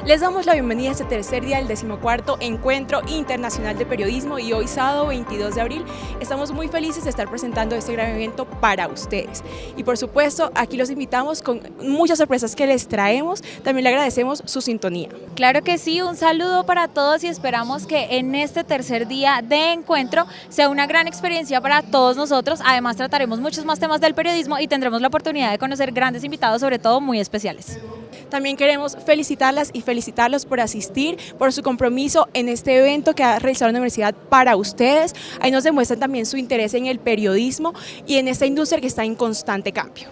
Les damos la bienvenida a este tercer día del 14º Encuentro Internacional de Periodismo y hoy sábado 22 de abril estamos muy felices de estar presentando este gran evento para ustedes. Y por supuesto aquí los invitamos con muchas sorpresas que les traemos, también le agradecemos su sintonía. Claro que sí, un saludo para todos y esperamos que en este tercer día de encuentro sea una gran experiencia para todos nosotros. Además trataremos muchos más temas del periodismo y tendremos la oportunidad de conocer grandes invitados, sobre todo muy especiales. También queremos felicitarlas y felicitarlos por asistir, por su compromiso en este evento que ha realizado la universidad para ustedes. Ahí nos demuestran también su interés en el periodismo y en esta industria que está en constante cambio.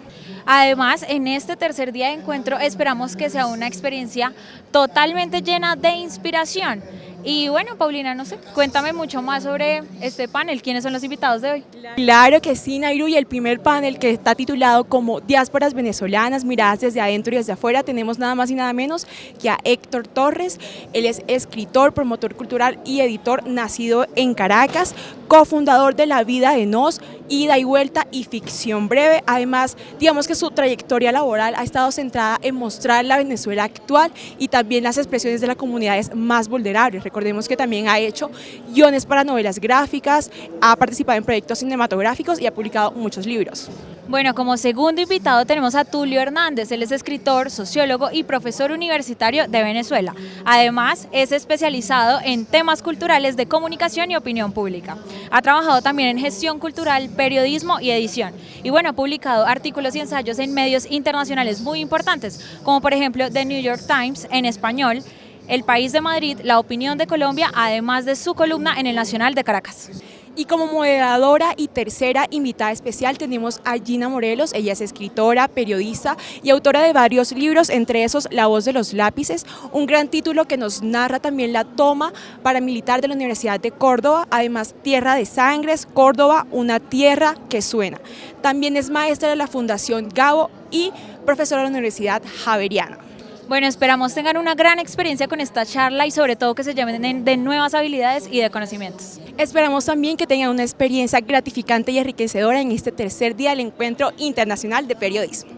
Además, en este tercer día de encuentro esperamos que sea una experiencia totalmente llena de inspiración. Y bueno, Paulina, no sé, cuéntame mucho más sobre este panel. ¿Quiénes son los invitados de hoy? Claro que sí, Nairu, y el primer panel que está titulado como Diásporas Venezolanas, miradas desde adentro y desde afuera, tenemos nada más y nada menos que a Héctor Torres. Él es escritor, promotor cultural y editor, nacido en Caracas, cofundador de La Vida de Nos, Ida y Vuelta y Ficción Breve. Además, digamos que su trayectoria laboral ha estado centrada en mostrar la Venezuela actual y también las expresiones de las comunidades más vulnerables. Recordemos que también ha hecho guiones para novelas gráficas, ha participado en proyectos cinematográficos y ha publicado muchos libros. Bueno, como segundo invitado tenemos a Tulio Hernández. Él es escritor, sociólogo y profesor universitario de Venezuela. Además, es especializado en temas culturales de comunicación y opinión pública. Ha trabajado también en gestión cultural, periodismo y edición. Y bueno, ha publicado artículos y ensayos en medios internacionales muy importantes, como por ejemplo The New York Times en español, El País de Madrid, La Opinión de Colombia, además de su columna en El Nacional de Caracas. Y como moderadora y tercera invitada especial tenemos a Gina Morelos. Ella es escritora, periodista y autora de varios libros, entre esos La Voz de los Lápices, un gran título que nos narra también la toma paramilitar de la Universidad de Córdoba, además Tierra de Sangres, Córdoba, una tierra que suena. También es maestra de la Fundación Gabo y profesora de la Universidad Javeriana. Bueno, esperamos tengan una gran experiencia con esta charla y sobre todo que se lleven de nuevas habilidades y de conocimientos. Esperamos también que tengan una experiencia gratificante y enriquecedora en este tercer día del Encuentro Internacional de Periodismo.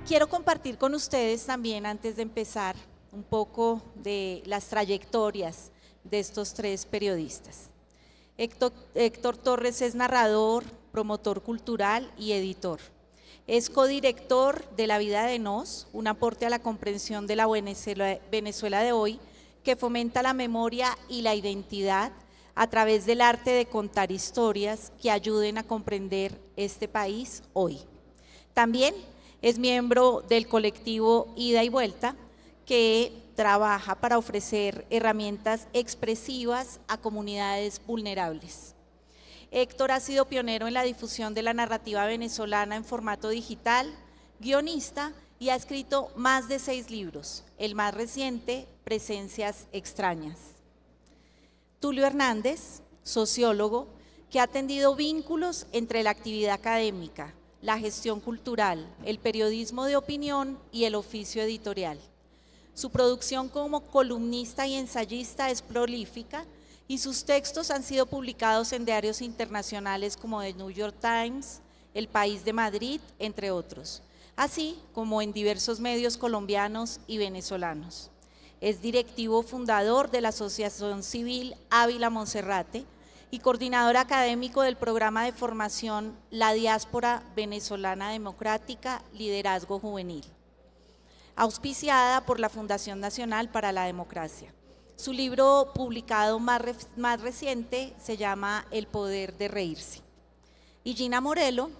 Quiero compartir con ustedes también, antes de empezar, un poco de las trayectorias de estos tres periodistas. Héctor Torres es narrador, promotor cultural y editor. Es codirector de La Vida de Nos, un aporte a la comprensión de la Venezuela de hoy, que fomenta la memoria y la identidad a través del arte de contar historias que ayuden a comprender este país hoy. También es miembro del colectivo Ida y Vuelta, que trabaja para ofrecer herramientas expresivas a comunidades vulnerables. Héctor ha sido pionero en la difusión de la narrativa venezolana en formato digital, guionista y ha escrito más de 6 libros, el más reciente, Presencias Extrañas. Tulio Hernández, sociólogo, que ha tendido vínculos entre la actividad académica, la gestión cultural, el periodismo de opinión y el oficio editorial. Su producción como columnista y ensayista es prolífica y sus textos han sido publicados en diarios internacionales como The New York Times, El País de Madrid, entre otros, así como en diversos medios colombianos y venezolanos. Es directivo fundador de la Asociación Civil Ávila Monserrate y coordinador académico del programa de formación La Diáspora Venezolana Democrática, Liderazgo Juvenil, auspiciada por la Fundación Nacional para la Democracia. Su libro publicado más reciente se llama El Poder de Reírse. Y Gina Morelos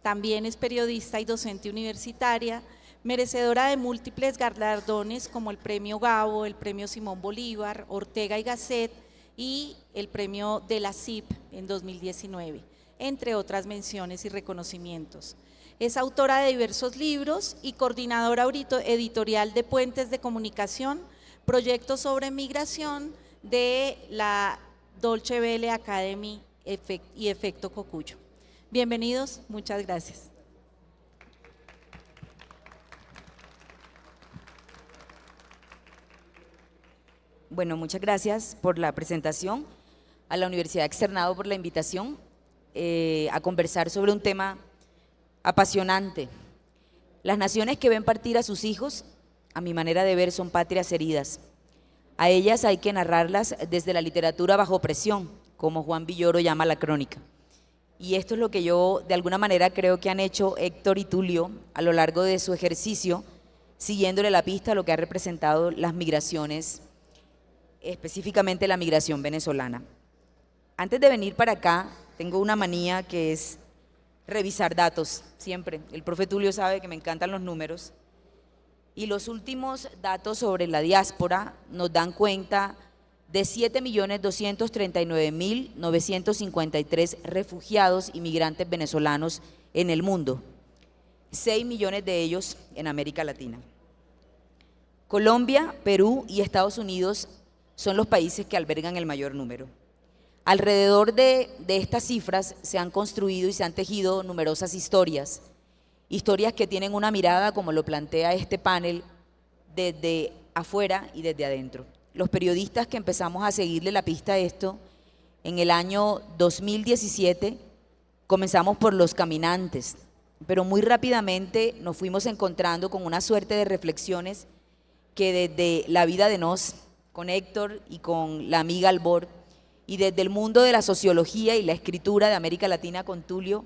También es periodista y docente universitaria, merecedora de múltiples galardones como el Premio Gabo, el Premio Simón Bolívar, Ortega y Gasset y el Premio de la CIP en 2019, entre otras menciones y reconocimientos. Es autora de diversos libros y coordinadora editorial de Puentes de Comunicación, proyectos sobre migración de la Deutsche Welle Academy y Efecto Cocuyo. Bienvenidos, muchas gracias. Bueno, muchas gracias por la presentación, a la Universidad Externado por la invitación a conversar sobre un tema apasionante. Las naciones que ven partir a sus hijos, a mi manera de ver, son patrias heridas. A ellas hay que narrarlas desde la literatura bajo presión, como Juan Villoro llama la crónica. Y esto es lo que yo de alguna manera creo que han hecho Héctor y Tulio a lo largo de su ejercicio, siguiéndole la pista a lo que ha representado las migraciones, específicamente la migración venezolana. Antes de venir para acá, tengo una manía que es revisar datos, siempre. El profe Tulio sabe que me encantan los números. Y los últimos datos sobre la diáspora nos dan cuenta de 7.239.953 refugiados y migrantes venezolanos en el mundo, 6 millones de ellos en América Latina. Colombia, Perú y Estados Unidos son los países que albergan el mayor número. Alrededor de estas cifras se han construido y se han tejido numerosas historias que tienen una mirada, como lo plantea este panel, desde afuera y desde adentro. Los periodistas que empezamos a seguirle la pista a esto, en el año 2017 comenzamos por los caminantes, pero muy rápidamente nos fuimos encontrando con una suerte de reflexiones que desde la vida de Nos, con Héctor y con la amiga Albor, y desde el mundo de la sociología y la escritura de América Latina con Tulio,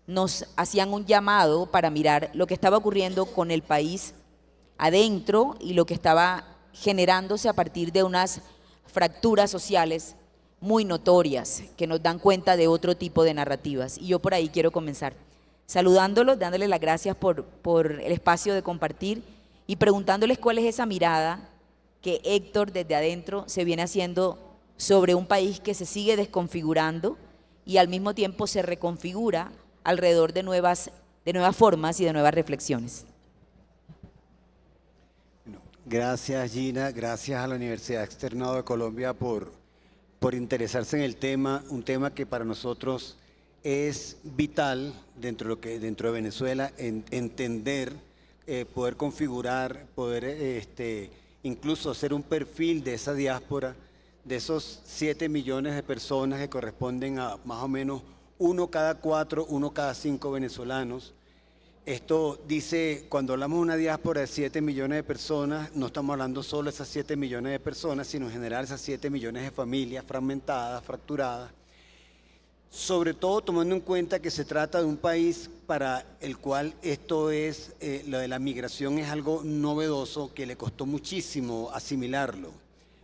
nos hacían un llamado para mirar lo que estaba ocurriendo con el país adentro y lo que estaba generándose a partir de unas fracturas sociales muy notorias que nos dan cuenta de otro tipo de narrativas. Y yo por ahí quiero comenzar saludándolos, dándoles las gracias por el espacio de compartir y preguntándoles cuál es esa mirada que Héctor desde adentro se viene haciendo sobre un país que se sigue desconfigurando y al mismo tiempo se reconfigura alrededor de nuevas formas y de nuevas reflexiones. Bueno, gracias Gina, gracias a la Universidad Externado de Colombia por interesarse en el tema, un tema que para nosotros es vital dentro de Venezuela, entender, poder configurar, poder incluso hacer un perfil de esa diáspora, de esos 7 millones de personas que corresponden a más o menos 1 cada 4, 1 cada 5 venezolanos. Esto dice, cuando hablamos de una diáspora de 7 millones de personas, no estamos hablando solo de esas 7 millones de personas, sino en general esas 7 millones de familias fragmentadas, fracturadas. Sobre todo tomando en cuenta que se trata de un país para el cual esto es, lo de la migración es algo novedoso que le costó muchísimo asimilarlo.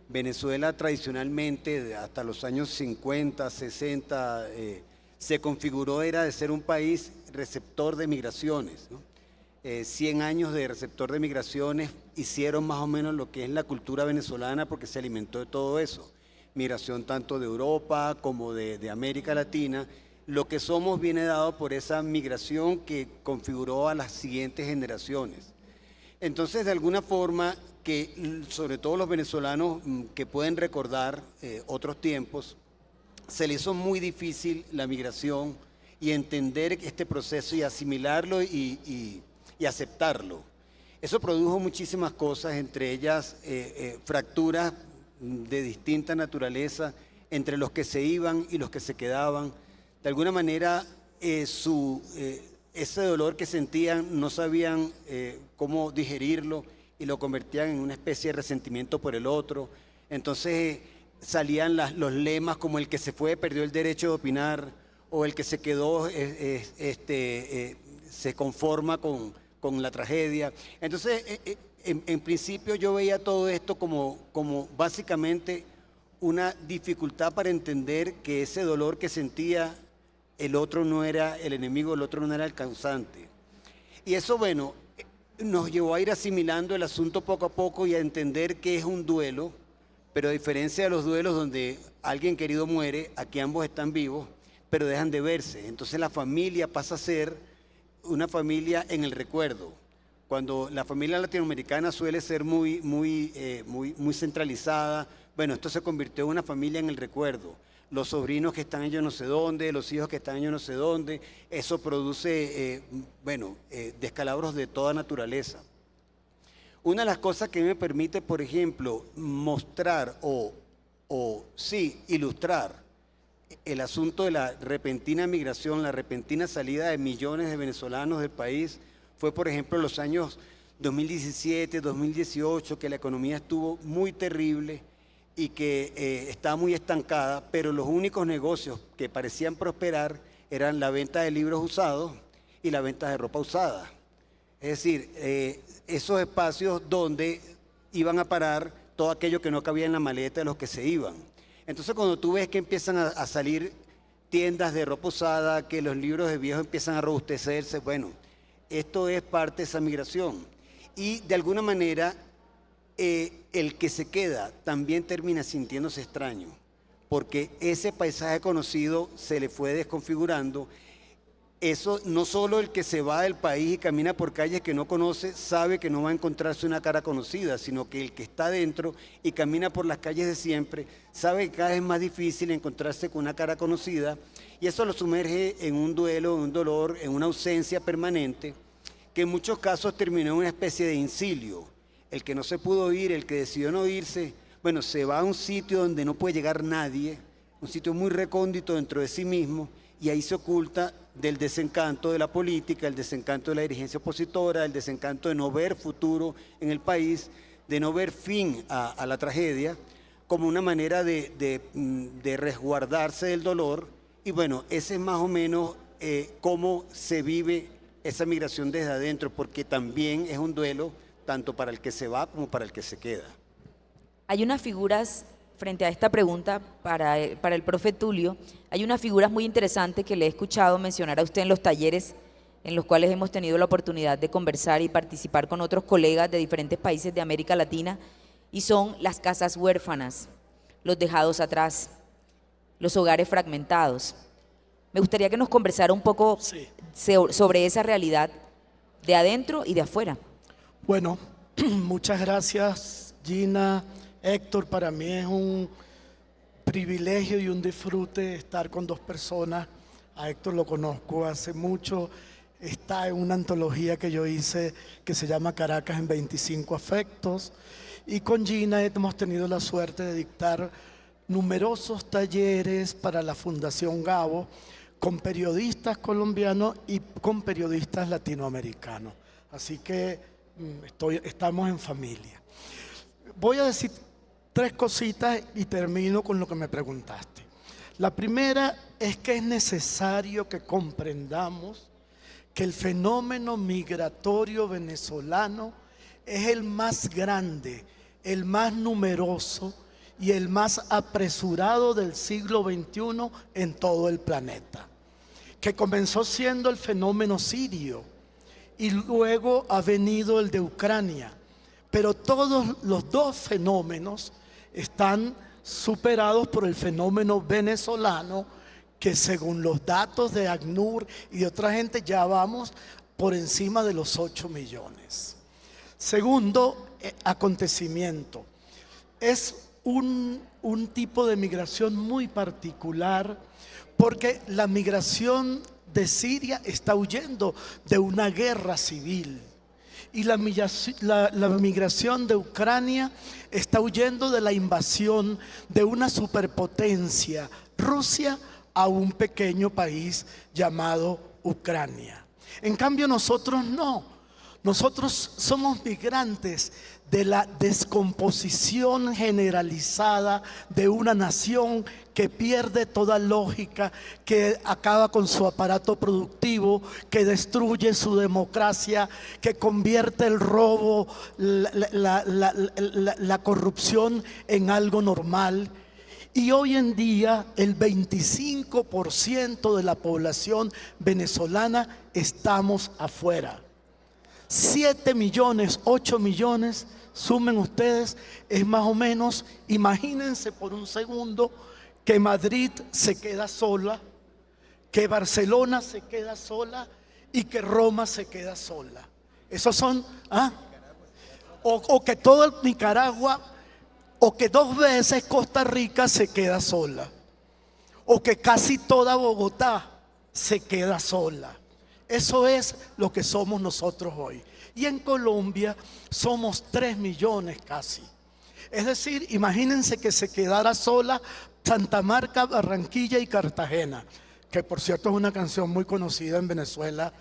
Venezuela tradicionalmente, hasta los años 50, 60, se configuró era de ser un país receptor de migraciones, ¿no? 100 años de receptor de migraciones hicieron más o menos lo que es la cultura venezolana porque se alimentó de todo eso. Migración tanto de Europa como de América Latina. Lo que somos viene dado por esa migración que configuró a las siguientes generaciones. Entonces, de alguna forma, que sobre todo los venezolanos que pueden recordar otros tiempos, se le hizo muy difícil la migración y entender este proceso y asimilarlo y aceptarlo. Eso produjo muchísimas cosas, entre ellas fracturas de distinta naturaleza entre los que se iban y los que se quedaban. De alguna manera, ese dolor que sentían no sabían cómo digerirlo y lo convertían en una especie de resentimiento por el otro. Entonces salían los lemas como el que se fue perdió el derecho de opinar, o el que se quedó se conforma con la tragedia. Entonces, en principio yo veía todo esto como básicamente una dificultad para entender que ese dolor que sentía el otro no era el enemigo, el otro no era el causante. Y eso, bueno, nos llevó a ir asimilando el asunto poco a poco y a entender que es un duelo, pero a diferencia de los duelos donde alguien querido muere, aquí ambos están vivos, pero dejan de verse. Entonces la familia pasa a ser una familia en el recuerdo. Cuando la familia latinoamericana suele ser muy centralizada, bueno, esto se convirtió en una familia en el recuerdo. Los sobrinos que están en yo no sé dónde, los hijos que están en yo no sé dónde, eso produce, descalabros de toda naturaleza. Una de las cosas que me permite, por ejemplo, mostrar ilustrar el asunto de la repentina migración, la repentina salida de millones de venezolanos del país, fue, por ejemplo, los años 2017, 2018, que la economía estuvo muy terrible y que estaba muy estancada, pero los únicos negocios que parecían prosperar eran la venta de libros usados y la venta de ropa usada. Es decir, esos espacios donde iban a parar todo aquello que no cabía en la maleta de los que se iban. Entonces, cuando tú ves que empiezan a salir tiendas de ropa usada, que los libros de viejos empiezan a robustecerse, bueno, esto es parte de esa migración. Y de alguna manera, el que se queda también termina sintiéndose extraño, porque ese paisaje conocido se le fue desconfigurando. Eso, no solo el que se va del país y camina por calles que no conoce, sabe que no va a encontrarse una cara conocida, sino que el que está dentro y camina por las calles de siempre, sabe que cada vez es más difícil encontrarse con una cara conocida, y eso lo sumerge en un duelo, en un dolor, en una ausencia permanente, que en muchos casos terminó en una especie de incilio. El que no se pudo ir, el que decidió no irse, bueno, se va a un sitio donde no puede llegar nadie, un sitio muy recóndito dentro de sí mismo, y ahí se oculta del desencanto de la política, el desencanto de la dirigencia opositora, el desencanto de no ver futuro en el país, de no ver fin a la tragedia, como una manera de resguardarse del dolor. Y bueno, ese es más o menos cómo se vive esa migración desde adentro, porque también es un duelo tanto para el que se va como para el que se queda. Hay unas figuras, frente a esta pregunta para el profe Tulio, hay unas figuras muy interesantes que le he escuchado mencionar a usted en los talleres en los cuales hemos tenido la oportunidad de conversar y participar con otros colegas de diferentes países de América Latina, y son las casas huérfanas, los dejados atrás, los hogares fragmentados. Me gustaría que nos conversara un poco sobre esa realidad de adentro y de afuera. Bueno, muchas gracias, Gina, Héctor. Para mí es un privilegio y un disfrute estar con dos personas. A Héctor lo conozco hace mucho, está en una antología que yo hice que se llama Caracas en 25 afectos, y con Gina hemos tenido la suerte de dictar numerosos talleres para la Fundación Gabo con periodistas colombianos y con periodistas latinoamericanos. Así que estamos en familia. Voy a decir tres cositas y termino con lo que me preguntaste. La primera es que es necesario que comprendamos que el fenómeno migratorio venezolano es el más grande, el más numeroso y el más apresurado del siglo XXI en todo el planeta, que comenzó siendo el fenómeno sirio y luego ha venido el de Ucrania, pero todos los dos fenómenos están superados por el fenómeno venezolano, que según los datos de ACNUR y de otra gente ya vamos por encima de los 8 millones. Segundo acontecimiento, es un tipo de migración muy particular, porque la migración de Siria está huyendo de una guerra civil, y la migración de Ucrania está huyendo de la invasión de una superpotencia, Rusia, a un pequeño país llamado Ucrania. En cambio, nosotros no. Nosotros somos migrantes de la descomposición generalizada de una nación que pierde toda lógica, que acaba con su aparato productivo, que destruye su democracia, que convierte el robo, la corrupción en algo normal. Y hoy en día el 25% de la población venezolana estamos afuera. 7 millones, 8 millones, sumen ustedes, es más o menos, imagínense por un segundo que Madrid se queda sola, que Barcelona se queda sola y que Roma se queda sola. Esos son, o que todo Nicaragua, o que 2 veces Costa Rica se queda sola, o que casi toda Bogotá se queda sola. Eso es lo que somos nosotros hoy. Y en Colombia somos 3 millones casi. Es decir, imagínense que se quedara sola Santa Marta, Barranquilla y Cartagena, que por cierto es una canción muy conocida en Venezuela.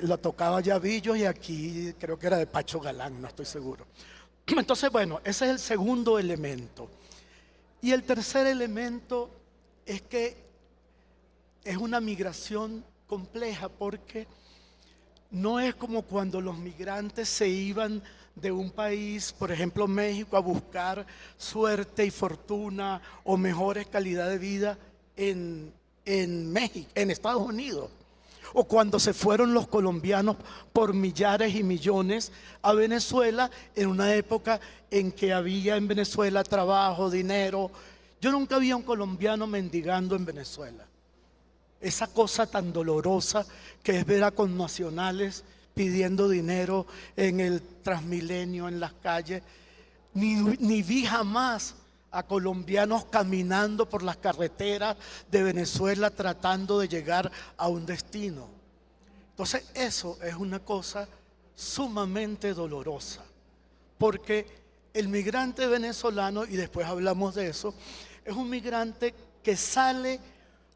Lo tocaba Yavillo y aquí creo que era de Pacho Galán, no estoy seguro. Entonces, bueno, ese es el segundo elemento. Y el tercer elemento es que es una migración compleja, porque no es como cuando los migrantes se iban de un país, por ejemplo México, a buscar suerte y fortuna o mejores calidad de vida en México, en Estados Unidos. O cuando se fueron los colombianos por millares y millones a Venezuela en una época en que había en Venezuela trabajo, dinero. Yo nunca vi a un colombiano mendigando en Venezuela. Esa cosa tan dolorosa que es ver a connacionales pidiendo dinero en el Transmilenio, en las calles. Ni vi jamás a colombianos caminando por las carreteras de Venezuela tratando de llegar a un destino. Entonces eso es una cosa sumamente dolorosa, porque el migrante venezolano, y después hablamos de eso, es un migrante que sale,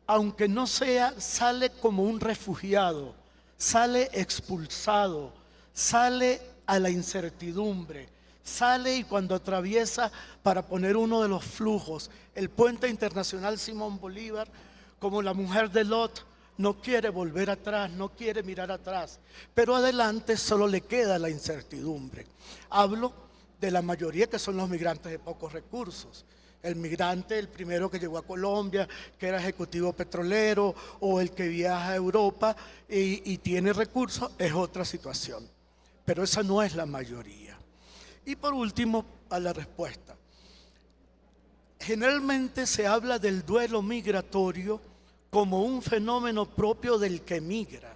aunque no sea, sale como un refugiado, sale expulsado, sale a la incertidumbre. Sale y cuando atraviesa, para poner uno de los flujos, el puente internacional Simón Bolívar, como la mujer de Lot, no quiere volver atrás, no quiere mirar atrás, pero adelante solo le queda la incertidumbre. Hablo de la mayoría, que son los migrantes de pocos recursos. El migrante, el primero que llegó a Colombia, que era ejecutivo petrolero, o el que viaja a Europa y tiene recursos, es otra situación. Pero esa no es la mayoría. Y por último, a la respuesta. Generalmente se habla del duelo migratorio como un fenómeno propio del que migra.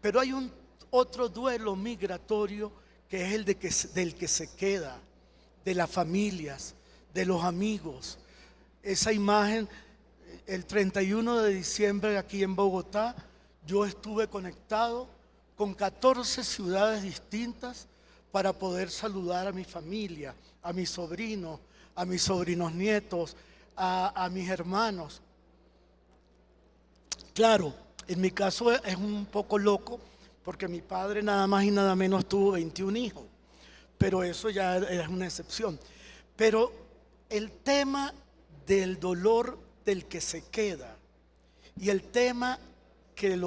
Pero hay otro duelo migratorio que es el del que se queda, de las familias, de los amigos. Esa imagen, el 31 de diciembre aquí en Bogotá, yo estuve conectado con 14 ciudades distintas para poder saludar a mi familia, a mis sobrinos nietos, a mis hermanos. Claro, en mi caso es un poco loco, porque mi padre nada más y nada menos tuvo 21 hijos, pero eso ya es una excepción. Pero el tema del dolor del que se queda y el tema que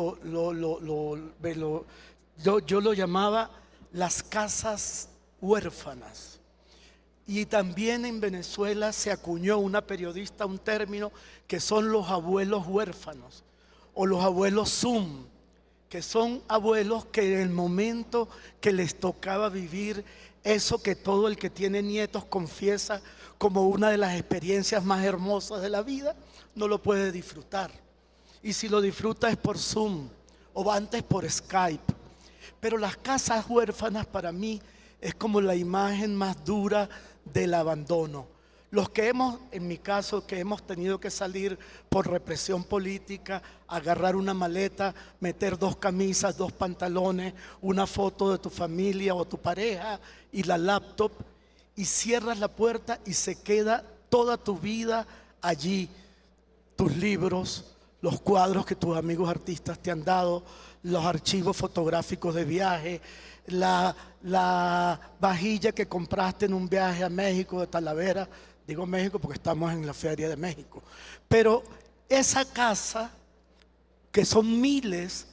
yo lo llamaba las casas huérfanas. Y también en Venezuela se acuñó una periodista un término que son los abuelos huérfanos o los abuelos Zoom, que son abuelos que en el momento que les tocaba vivir eso que todo el que tiene nietos confiesa como una de las experiencias más hermosas de la vida, no lo puede disfrutar. Y si lo disfruta es por Zoom o antes por Skype. Pero las casas huérfanas para mí es como la imagen más dura del abandono. Los que en mi caso, que hemos tenido que salir por represión política, agarrar una maleta, meter 2 camisas, 2 pantalones, una foto de tu familia o tu pareja y la laptop, y cierras la puerta y se queda toda tu vida allí. Tus libros, los cuadros que tus amigos artistas te han dado, los archivos fotográficos de viaje, la vajilla que compraste en un viaje a México de Talavera. Digo México porque estamos en la Feria de México. Pero esa casa, que son miles,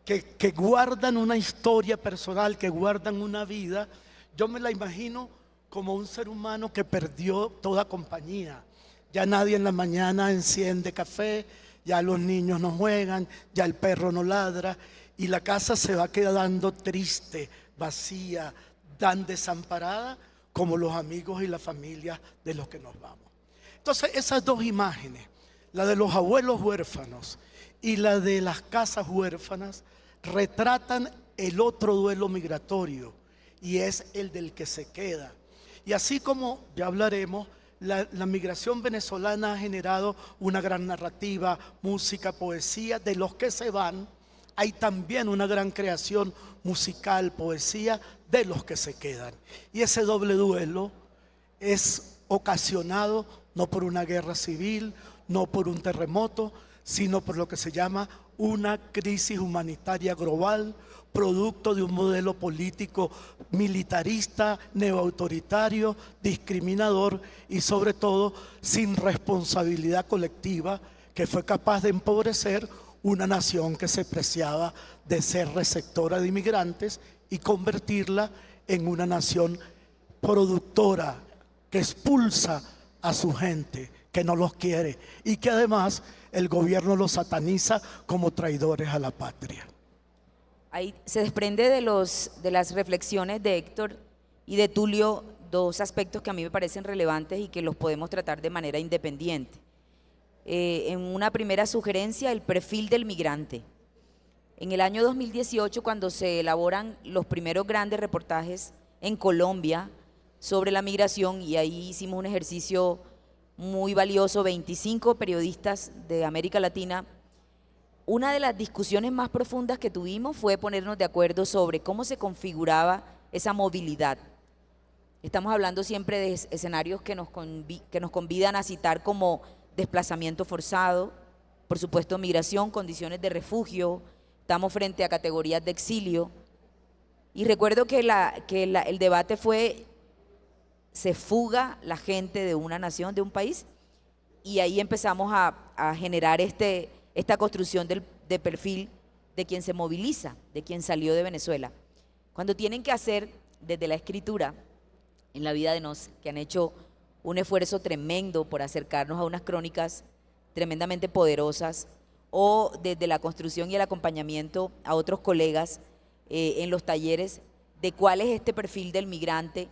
que guardan una historia personal, que guardan una vida, yo me la imagino como un ser humano que perdió toda compañía. Ya nadie en la mañana enciende café, ya los niños no juegan, ya el perro no ladra y la casa se va quedando triste, vacía, tan desamparada como los amigos y la familia de los que nos vamos. Entonces esas dos imágenes, la de los abuelos huérfanos y la de las casas huérfanas, retratan el otro duelo migratorio y es el del que se queda. Y así como ya hablaremos, la migración venezolana ha generado una gran narrativa, música, poesía. De los que se van, hay también una gran creación musical, poesía, de los que se quedan. Y ese doble duelo es ocasionado no por una guerra civil, no por un terremoto, sino por lo que se llama una crisis humanitaria global, producto de un modelo político militarista, neoautoritario, discriminador y sobre todo sin responsabilidad colectiva, que fue capaz de empobrecer una nación que se preciaba de ser receptora de inmigrantes y convertirla en una nación productora que expulsa a su gente, que no los quiere y que además el gobierno los sataniza como traidores a la patria. Ahí se desprende de las reflexiones de Héctor y de Tulio dos aspectos que a mí me parecen relevantes y que los podemos tratar de manera independiente. En una primera sugerencia, el perfil del migrante. En el año 2018, cuando se elaboran los primeros grandes reportajes en Colombia sobre la migración, y ahí hicimos un ejercicio muy valioso, 25 periodistas de América Latina, una de las discusiones más profundas que tuvimos fue ponernos de acuerdo sobre cómo se configuraba esa movilidad. Estamos hablando siempre de escenarios que nos convidan a citar como desplazamiento forzado, por supuesto migración, condiciones de refugio, estamos frente a categorías de exilio. Y recuerdo que el debate fue, ¿se fuga la gente de una nación, de un país? Y ahí empezamos a generar esta construcción de perfil de quien se moviliza, de quien salió de Venezuela. Cuando tienen que hacer desde la escritura, en la vida de nos, que han hecho un esfuerzo tremendo por acercarnos a unas crónicas tremendamente poderosas, o desde la construcción y el acompañamiento a otros colegas en los talleres, de cuál es este perfil del migrante,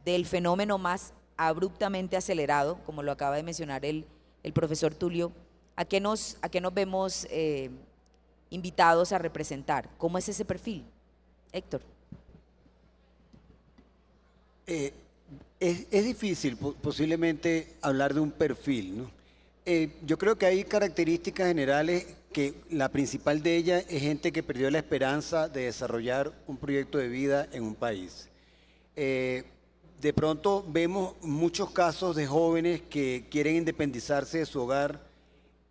del fenómeno más abruptamente acelerado, como lo acaba de mencionar el profesor Tulio. ¿A qué nos vemos invitados a representar? ¿Cómo es ese perfil? Héctor. Es difícil posiblemente hablar de un perfil, ¿no? Yo creo que hay características generales que la principal de ellas es gente que perdió la esperanza de desarrollar un proyecto de vida en un país. De pronto vemos muchos casos de jóvenes que quieren independizarse de su hogar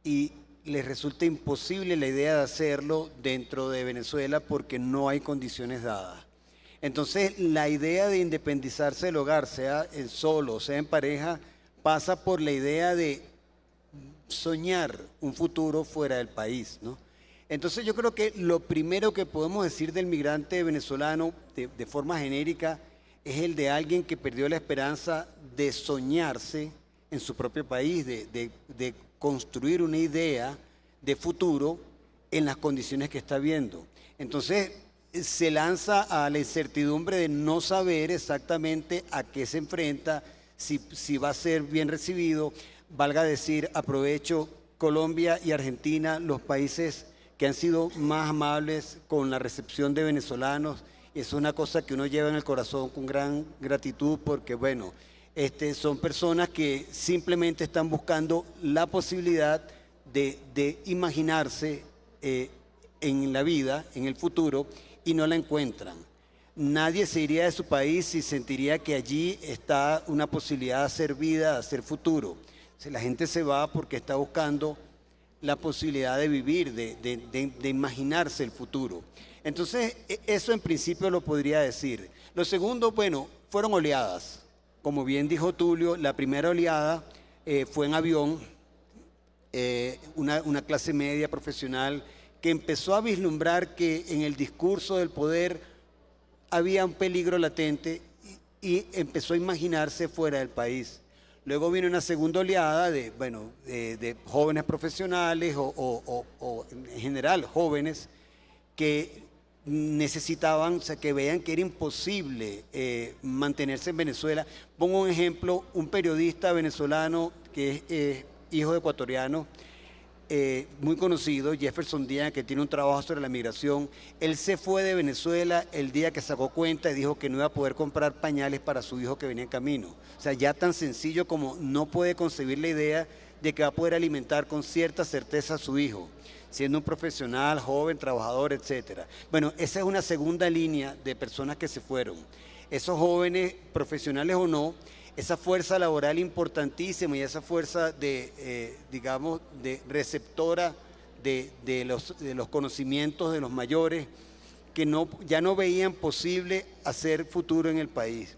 y les resulta imposible la idea de hacerlo dentro de Venezuela porque no hay condiciones dadas. Entonces, la idea de independizarse del hogar, sea en solo, sea en pareja, pasa por la idea de soñar un futuro fuera del país, ¿no? Entonces, yo creo que lo primero que podemos decir del migrante venezolano de forma genérica es el de alguien que perdió la esperanza de soñarse en su propio país, de construir una idea de futuro en las condiciones que está viendo. Entonces, se lanza a la incertidumbre de no saber exactamente a qué se enfrenta, si va a ser bien recibido. Valga decir, aprovecho, Colombia y Argentina, los países que han sido más amables con la recepción de venezolanos. Es una cosa que uno lleva en el corazón con gran gratitud porque, bueno, son personas que simplemente están buscando la posibilidad de imaginarse en la vida, en el futuro, y no la encuentran. Nadie se iría de su país si sentiría que allí está una posibilidad de hacer vida, de hacer futuro. La gente se va porque está buscando la posibilidad de vivir, de imaginarse el futuro. Entonces, eso en principio lo podría decir. Lo segundo, bueno, fueron oleadas. Como bien dijo Tulio, la primera oleada fue en avión, una clase media profesional que empezó a vislumbrar que en el discurso del poder había un peligro latente y empezó a imaginarse fuera del país. Luego vino una segunda oleada de jóvenes profesionales o en general jóvenes que necesitaban, o sea, que veían que era imposible mantenerse en Venezuela. Pongo un ejemplo, un periodista venezolano que es hijo de ecuatoriano, muy conocido, Jefferson Díaz, que tiene un trabajo sobre la migración. Él se fue de Venezuela el día que sacó cuenta y dijo que no iba a poder comprar pañales para su hijo que venía en camino. O sea, ya tan sencillo como no puede concebir la idea de que va a poder alimentar con cierta certeza a su hijo, siendo un profesional, joven, trabajador, etc. Bueno, esa es una segunda línea de personas que se fueron. Esos jóvenes, profesionales o no, esa fuerza laboral importantísima y esa fuerza de, digamos, de receptora de los conocimientos de los mayores, que ya no veían posible hacer futuro en el país.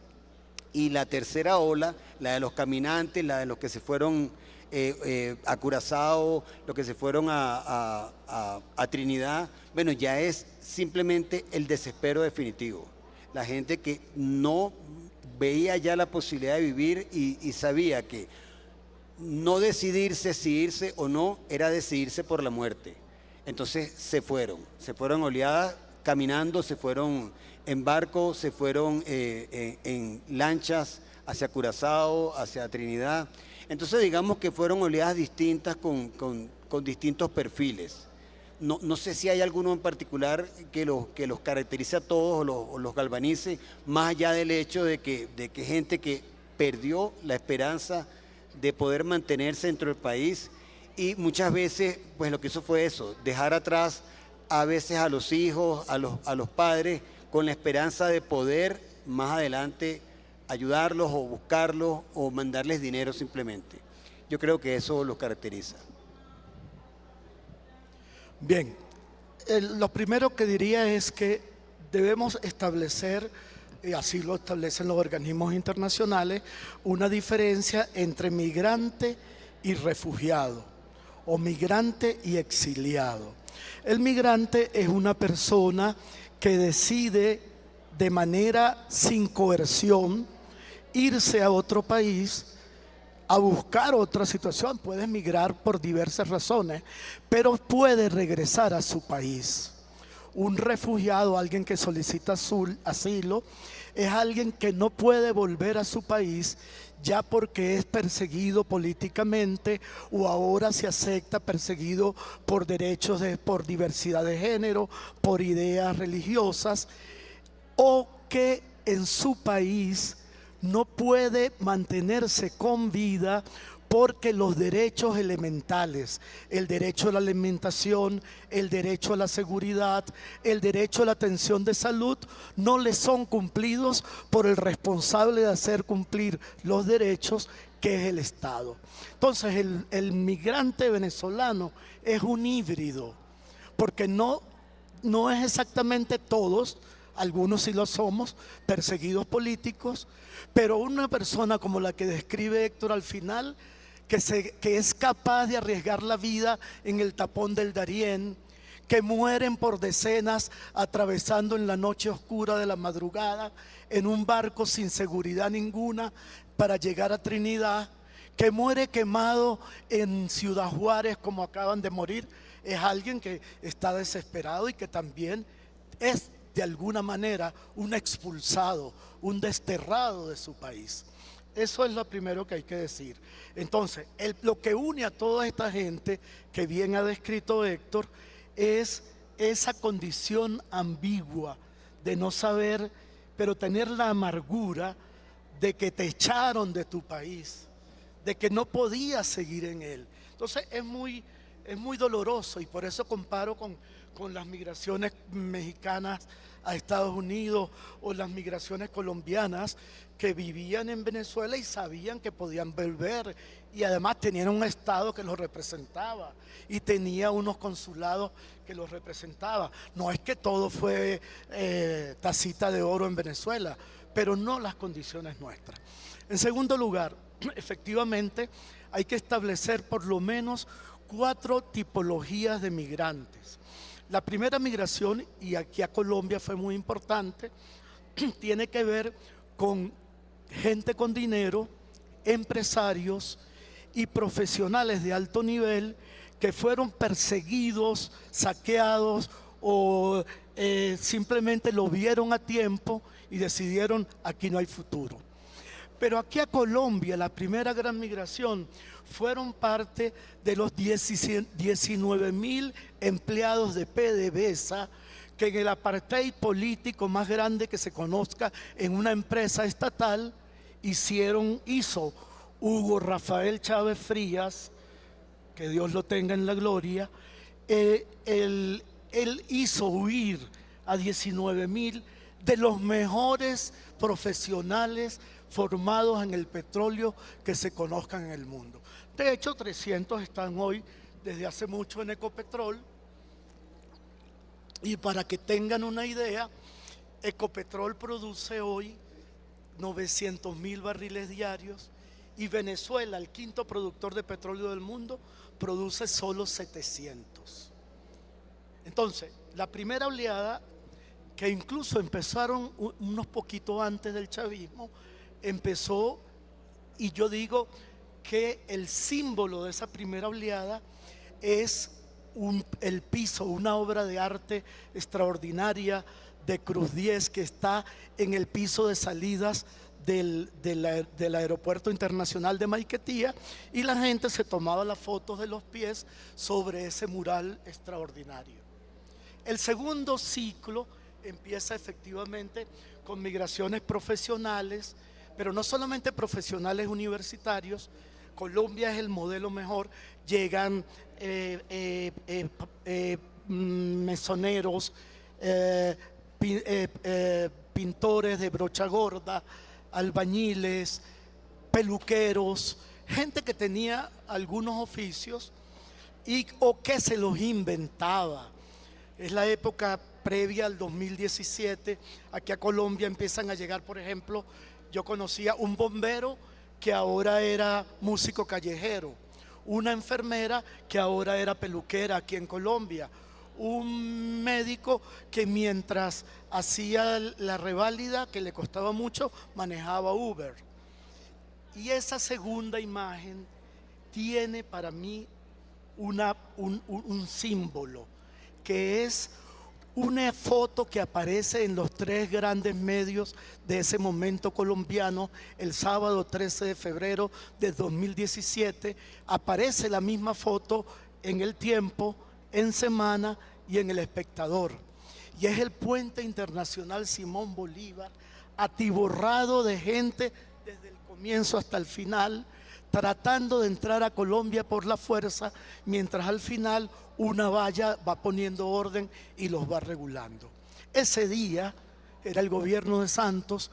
Y la tercera ola, la de los caminantes, la de los que se fueron a Curazao, los que se fueron a Trinidad, bueno, ya es simplemente el desespero definitivo. La gente que no veía ya la posibilidad de vivir y sabía que no decidirse si irse o no era decidirse por la muerte. Entonces se fueron oleadas caminando, se fueron en barco, se fueron en lanchas hacia Curazao, hacia Trinidad. Entonces digamos que fueron oleadas distintas con distintos perfiles. No sé si hay alguno en particular que los caracterice a todos o los galvanice, más allá del hecho de que gente que perdió la esperanza de poder mantenerse dentro del país y muchas veces pues lo que hizo fue eso, dejar atrás a veces a los hijos, a los padres, con la esperanza de poder más adelante ayudarlos o buscarlos o mandarles dinero simplemente. Yo creo que eso los caracteriza. Bien, lo primero que diría es que debemos establecer, y así lo establecen los organismos internacionales, una diferencia entre migrante y refugiado, o migrante y exiliado. El migrante es una persona que decide de manera sin coerción irse a otro país a buscar otra situación. Puede migrar por diversas razones, pero puede regresar a su país. Un refugiado, alguien que solicita asilo, es alguien que no puede volver a su país ya porque es perseguido políticamente o ahora se acepta perseguido por derechos, por diversidad de género, por ideas religiosas, o que en su país no puede mantenerse con vida porque los derechos elementales, el derecho a la alimentación, el derecho a la seguridad, el derecho a la atención de salud, no le son cumplidos por el responsable de hacer cumplir los derechos, que es el Estado. Entonces el migrante venezolano es un híbrido, porque no es exactamente todos, algunos sí lo somos, perseguidos políticos, pero una persona como la que describe Héctor al final, que es capaz de arriesgar la vida en el tapón del Darién, que mueren por decenas atravesando en la noche oscura de la madrugada en un barco sin seguridad ninguna para llegar a Trinidad, que muere quemado en Ciudad Juárez como acaban de morir, es alguien que está desesperado y que también es de alguna manera un expulsado, un desterrado de su país. Eso es lo primero que hay que decir. Entonces, lo que une a toda esta gente que bien ha descrito Héctor es esa condición ambigua de no saber, pero tener la amargura de que te echaron de tu país, de que no podías seguir en él. Entonces es muy doloroso, y por eso comparo con las migraciones mexicanas a Estados Unidos o las migraciones colombianas, que vivían en Venezuela y sabían que podían volver, y además tenían un Estado que los representaba y tenía unos consulados que los representaba. No es que todo fue tacita de oro en Venezuela, pero no las condiciones nuestras. En segundo lugar, efectivamente hay que establecer por lo menos 4 tipologías de migrantes. La primera migración, y aquí a Colombia fue muy importante, tiene que ver con gente con dinero, empresarios y profesionales de alto nivel que fueron perseguidos, saqueados o simplemente lo vieron a tiempo y decidieron aquí no hay futuro. Pero aquí a Colombia, la primera gran migración, fueron parte de los 19.000 empleados de PDVSA que en el apartheid político más grande que se conozca en una empresa estatal hizo Hugo Rafael Chávez Frías, que Dios lo tenga en la gloria, él hizo huir a 19.000 de los mejores profesionales formados en el petróleo que se conozcan en el mundo. De hecho, 300 están hoy desde hace mucho en Ecopetrol. Y para que tengan una idea, Ecopetrol produce hoy 900.000 barriles diarios y Venezuela, el quinto productor de petróleo del mundo, produce solo 700. Entonces, la primera oleada, que incluso empezaron unos poquitos antes del chavismo, empezó, y yo digo que el símbolo de esa primera oleada es el piso, una obra de arte extraordinaria de Cruz 10 que está en el piso de salidas del Aeropuerto Internacional de Maiquetía, y la gente se tomaba las fotos de los pies sobre ese mural extraordinario. El segundo ciclo empieza efectivamente con migraciones profesionales, pero no solamente profesionales universitarios. Colombia es el modelo mejor. Llegan mesoneros, pintores de brocha gorda, albañiles, peluqueros, gente que tenía algunos oficios o que se los inventaba. Es la época previa al 2017. Aquí a Colombia empiezan a llegar, por ejemplo, yo conocía un bombero que ahora era músico callejero, una enfermera que ahora era peluquera aquí en Colombia, un médico que mientras hacía la reválida, que le costaba mucho, manejaba Uber. Y esa segunda imagen tiene para mí un símbolo, que es una foto que aparece en los tres grandes medios de ese momento colombiano. El sábado 13 de febrero de 2017 aparece la misma foto en El Tiempo, en Semana y en El Espectador. Y es el puente internacional Simón Bolívar, atiborrado de gente desde el comienzo hasta el final, tratando de entrar a Colombia por la fuerza, mientras al final una valla va poniendo orden y los va regulando. Ese día, era el gobierno de Santos,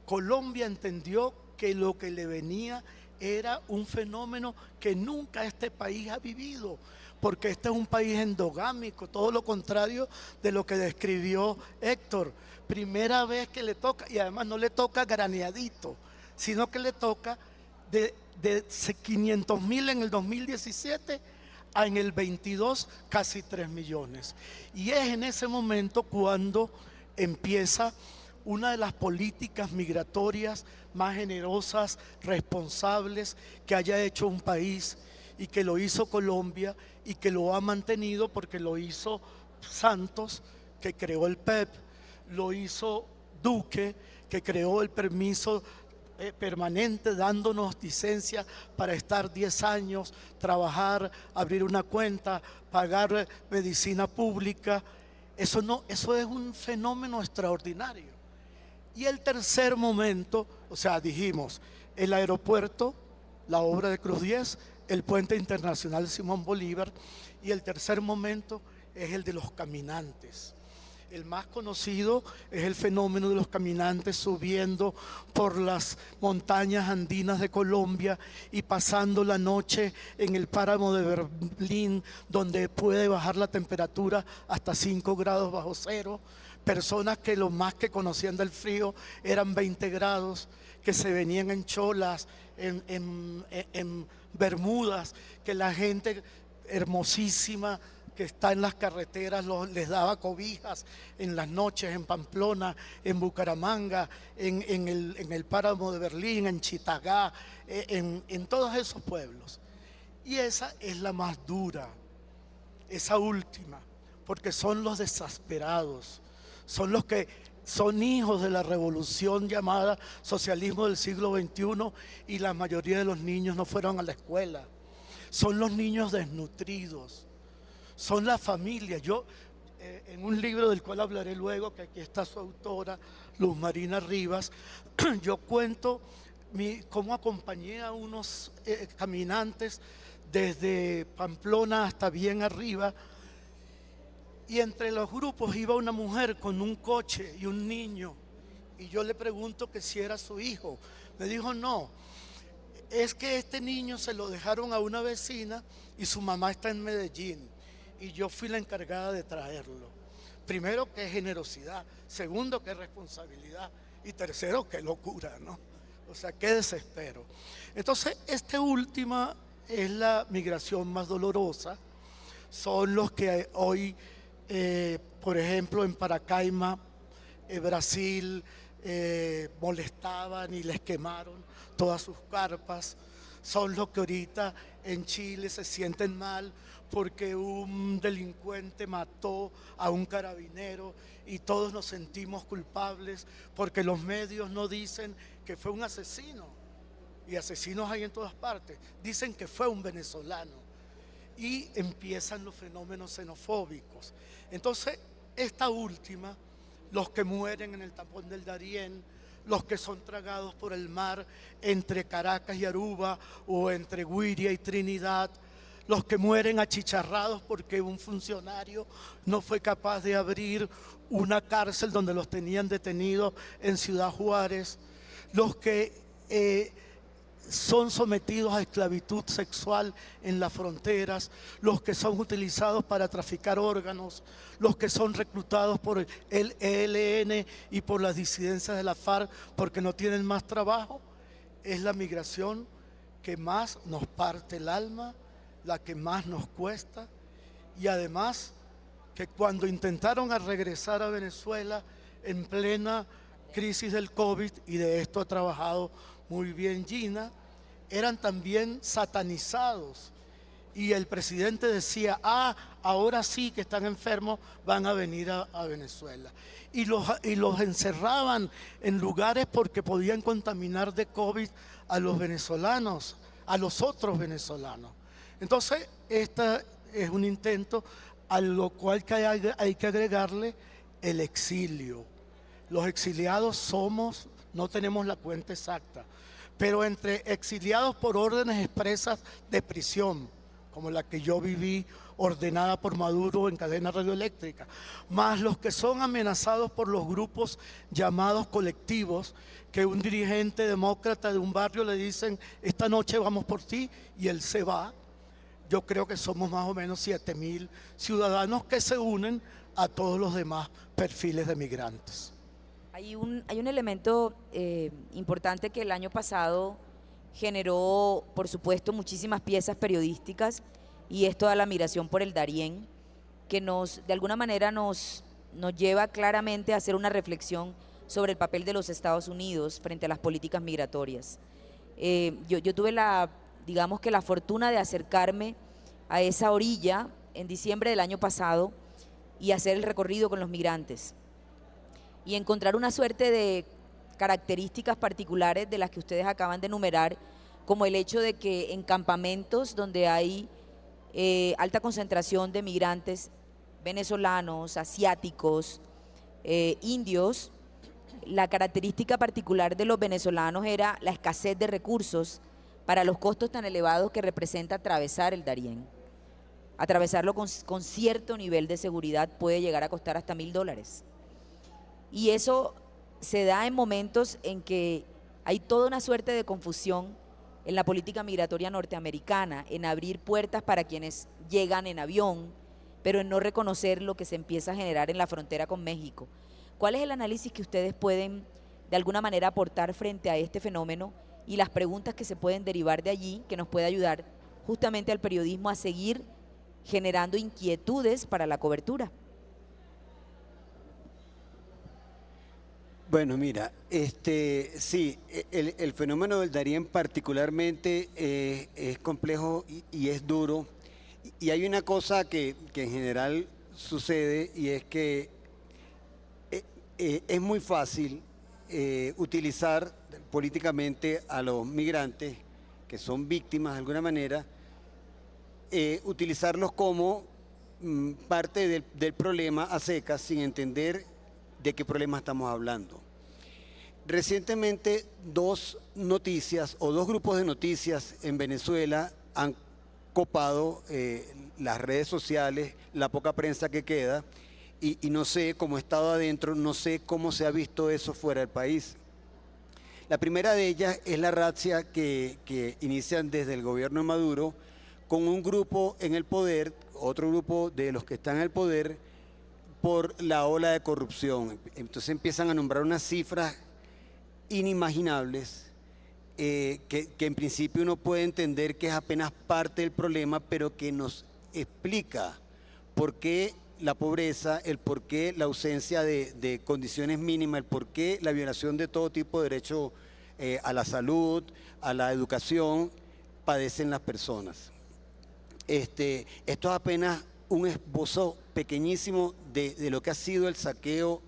Colombia entendió que lo que le venía era un fenómeno que nunca este país ha vivido, porque este es un país endogámico, todo lo contrario de lo que describió Héctor. Primera vez que le toca, y además no le toca graneadito, sino que le toca de 500.000 en el 2017 a en el 22 casi 3 millones. Y es en ese momento cuando empieza una de las políticas migratorias más generosas, responsables que haya hecho un país, y que lo hizo Colombia y que lo ha mantenido, porque lo hizo Santos, que creó el PEP, lo hizo Duque, que creó el permiso permanente, dándonos licencia para estar 10 años, trabajar, abrir una cuenta, pagar medicina pública. Eso es un fenómeno extraordinario. Y el tercer momento, o sea, dijimos, el aeropuerto, la obra de Cruz 10, el puente internacional Simón Bolívar, y el tercer momento es el de los caminantes. El más conocido es el fenómeno de los caminantes subiendo por las montañas andinas de Colombia y pasando la noche en el páramo de Berlín, donde puede bajar la temperatura hasta 5 grados bajo cero. Personas que lo más que conocían del frío eran 20 grados, que se venían en cholas, en bermudas, que la gente hermosísima, que está en las carreteras, les daba cobijas en las noches en Pamplona, en Bucaramanga, en el páramo de Berlín, en Chitagá, en todos esos pueblos. Y esa es la más dura, esa última, porque son los desesperados, son los que son hijos de la revolución llamada socialismo del siglo XXI, y la mayoría de los niños no fueron a la escuela. Son los niños desnutridos, son las familias. Yo, en un libro del cual hablaré luego, que aquí está su autora, Luz Marina Rivas, yo cuento cómo acompañé a unos caminantes desde Pamplona hasta bien arriba, y entre los grupos iba una mujer con un coche y un niño, y yo le pregunto que si era su hijo. Me dijo, no, es que este niño se lo dejaron a una vecina y su mamá está en Medellín, y yo fui la encargada de traerlo. Primero, que es generosidad; segundo, que es responsabilidad; y tercero, que locura, ¿no? O sea, qué desespero. Entonces, esta última es la migración más dolorosa. Son los que hoy, por ejemplo, en Paracaima, Brasil, molestaban y les quemaron todas sus carpas. Son los que ahorita en Chile se sienten mal porque un delincuente mató a un carabinero, y todos nos sentimos culpables porque los medios no dicen que fue un asesino, y asesinos hay en todas partes, dicen que fue un venezolano, y empiezan los fenómenos xenofóbicos. Entonces, esta última, los que mueren en el tapón del Darién, los que son tragados por el mar entre Caracas y Aruba, o entre Guiria y Trinidad, los que mueren achicharrados porque un funcionario no fue capaz de abrir una cárcel donde los tenían detenidos en Ciudad Juárez, los que son sometidos a esclavitud sexual en las fronteras, los que son utilizados para traficar órganos, los que son reclutados por el ELN y por las disidencias de la FARC porque no tienen más trabajo. Es la migración que más nos parte el alma, la que más nos cuesta, y además que cuando intentaron regresar a Venezuela en plena crisis del COVID, y de esto ha trabajado muy bien Gina, eran también satanizados, y el presidente decía, ahora sí que están enfermos, van a venir a Venezuela, y los encerraban en lugares porque podían contaminar de COVID a los venezolanos, a los otros venezolanos. Entonces, este es un intento a lo cual hay que agregarle el exilio. Los exiliados no tenemos la cuenta exacta, pero entre exiliados por órdenes expresas de prisión, como la que yo viví, ordenada por Maduro en cadena radioeléctrica, más los que son amenazados por los grupos llamados colectivos, que un dirigente demócrata de un barrio le dicen, esta noche vamos por ti, y él se va. Yo creo que somos más o menos 7.000 ciudadanos que se unen a todos los demás perfiles de migrantes. Hay un elemento importante que el año pasado generó, por supuesto, muchísimas piezas periodísticas, y es toda la migración por el Darién, que de alguna manera nos lleva claramente a hacer una reflexión sobre el papel de los Estados Unidos frente a las políticas migratorias. Yo tuve digamos que la fortuna de acercarme a esa orilla en diciembre del año pasado y hacer el recorrido con los migrantes y encontrar una suerte de características particulares de las que ustedes acaban de enumerar, como el hecho de que en campamentos donde hay alta concentración de migrantes venezolanos, asiáticos, indios, la característica particular de los venezolanos era la escasez de recursos para los costos tan elevados que representa atravesar el Darién. Atravesarlo con cierto nivel de seguridad puede llegar a costar hasta $1.000. Y eso se da en momentos en que hay toda una suerte de confusión en la política migratoria norteamericana, en abrir puertas para quienes llegan en avión, pero en no reconocer lo que se empieza a generar en la frontera con México. ¿Cuál es el análisis que ustedes pueden de alguna manera aportar frente a este fenómeno y las preguntas que se pueden derivar de allí, que nos puede ayudar justamente al periodismo a seguir generando inquietudes para la cobertura. Bueno, mira, sí, el fenómeno del Darién particularmente es complejo y es duro. Y hay una cosa que en general sucede, y es que es muy fácil utilizar políticamente a los migrantes, que son víctimas de alguna manera, utilizarlos como parte del problema a secas, sin entender de qué problema estamos hablando. Recientemente, dos noticias o dos grupos de noticias en Venezuela han copado las redes sociales, la poca prensa que queda, y no sé, como he estado adentro, no sé cómo se ha visto eso fuera del país. La primera de ellas es la razzia que inician desde el gobierno de Maduro con un grupo en el poder, otro grupo de los que están en el poder, por la ola de corrupción. Entonces empiezan a nombrar unas cifras inimaginables que en principio uno puede entender que es apenas parte del problema, pero que nos explica por qué la pobreza, el por qué la ausencia de condiciones mínimas, el por qué la violación de todo tipo de derecho a la salud, a la educación, padecen las personas. Esto es apenas un esbozo pequeñísimo de lo que ha sido el saqueo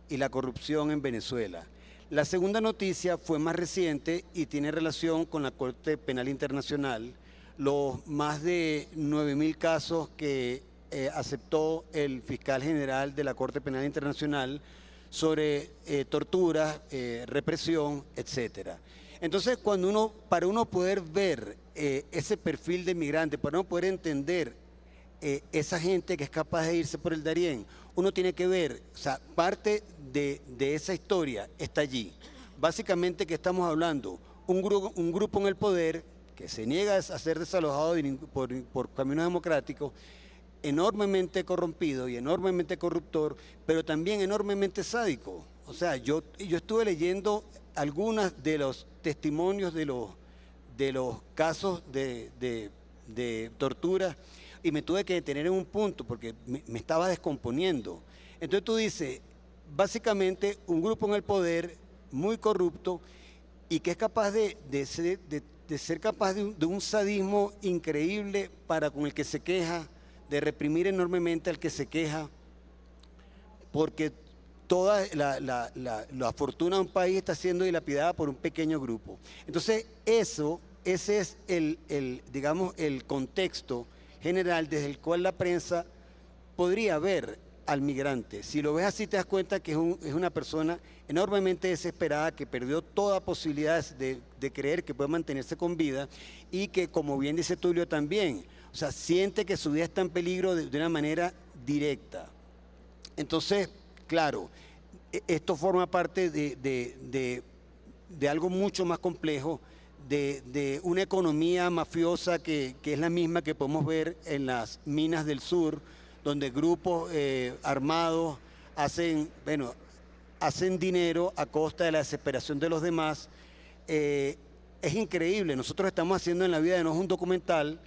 y la corrupción en Venezuela. La segunda noticia fue más reciente y tiene relación con la Corte Penal Internacional, los más de 9.000 casos que aceptó el fiscal general de la Corte Penal Internacional sobre tortura, represión, etcétera. Entonces, para uno poder ver ese perfil de migrante, para uno poder entender esa gente que es capaz de irse por el Darién, uno tiene que ver, o sea, parte de esa historia está allí. Básicamente, que estamos hablando, un grupo en el poder que se niega a ser desalojado por caminos democráticos, enormemente corrompido y enormemente corruptor, pero también enormemente sádico. O sea, yo estuve leyendo algunos de los testimonios de los casos de tortura, y me tuve que detener en un punto porque me estaba descomponiendo. Entonces tú dices, básicamente un grupo en el poder muy corrupto y que es capaz de ser capaz de un sadismo increíble para con el que se queja, de reprimir enormemente al que se queja, porque toda la fortuna de un país está siendo dilapidada por un pequeño grupo. Entonces ese es digamos, el contexto general desde el cual la prensa podría ver al migrante. Si lo ves así, te das cuenta que es una persona enormemente desesperada, que perdió toda posibilidad de creer que puede mantenerse con vida, y que, como bien dice Tulio también, o sea, siente que su vida está en peligro de una manera directa. Entonces, claro, esto forma parte de algo mucho más complejo, de una economía mafiosa que es la misma que podemos ver en las minas del sur, donde grupos armados hacen dinero a costa de la desesperación de los demás. Es increíble. Nosotros estamos haciendo en La Vida de No es un documental,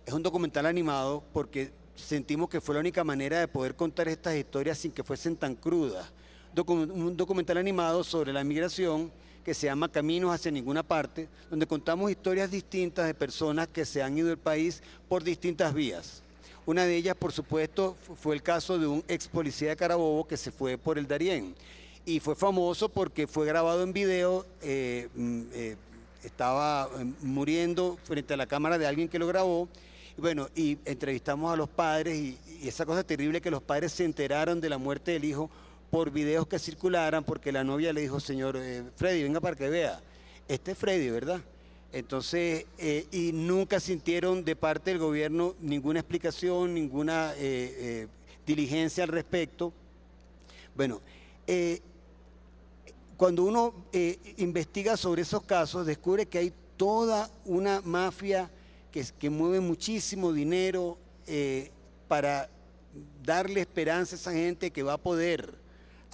es un documental animado porque sentimos que fue la única manera de poder contar estas historias sin que fuesen tan crudas. Un documental animado sobre la migración que se llama Caminos hacia ninguna parte, donde contamos historias distintas de personas que se han ido del país por distintas vías. Una de ellas, por supuesto, fue el caso de un ex policía de Carabobo que se fue por el Darién. Y fue famoso porque fue grabado en video, estaba muriendo frente a la cámara de alguien que lo grabó. Y bueno, y entrevistamos a los padres y esa cosa terrible que los padres se enteraron de la muerte del hijo por videos que circularan, porque la novia le dijo, señor Freddy, venga para que vea, este es Freddy, ¿verdad? Entonces, y nunca sintieron de parte del gobierno ninguna explicación, ninguna diligencia al respecto. Bueno, cuando uno investiga sobre esos casos, descubre que hay toda una mafia que mueve muchísimo dinero para darle esperanza a esa gente que va a poder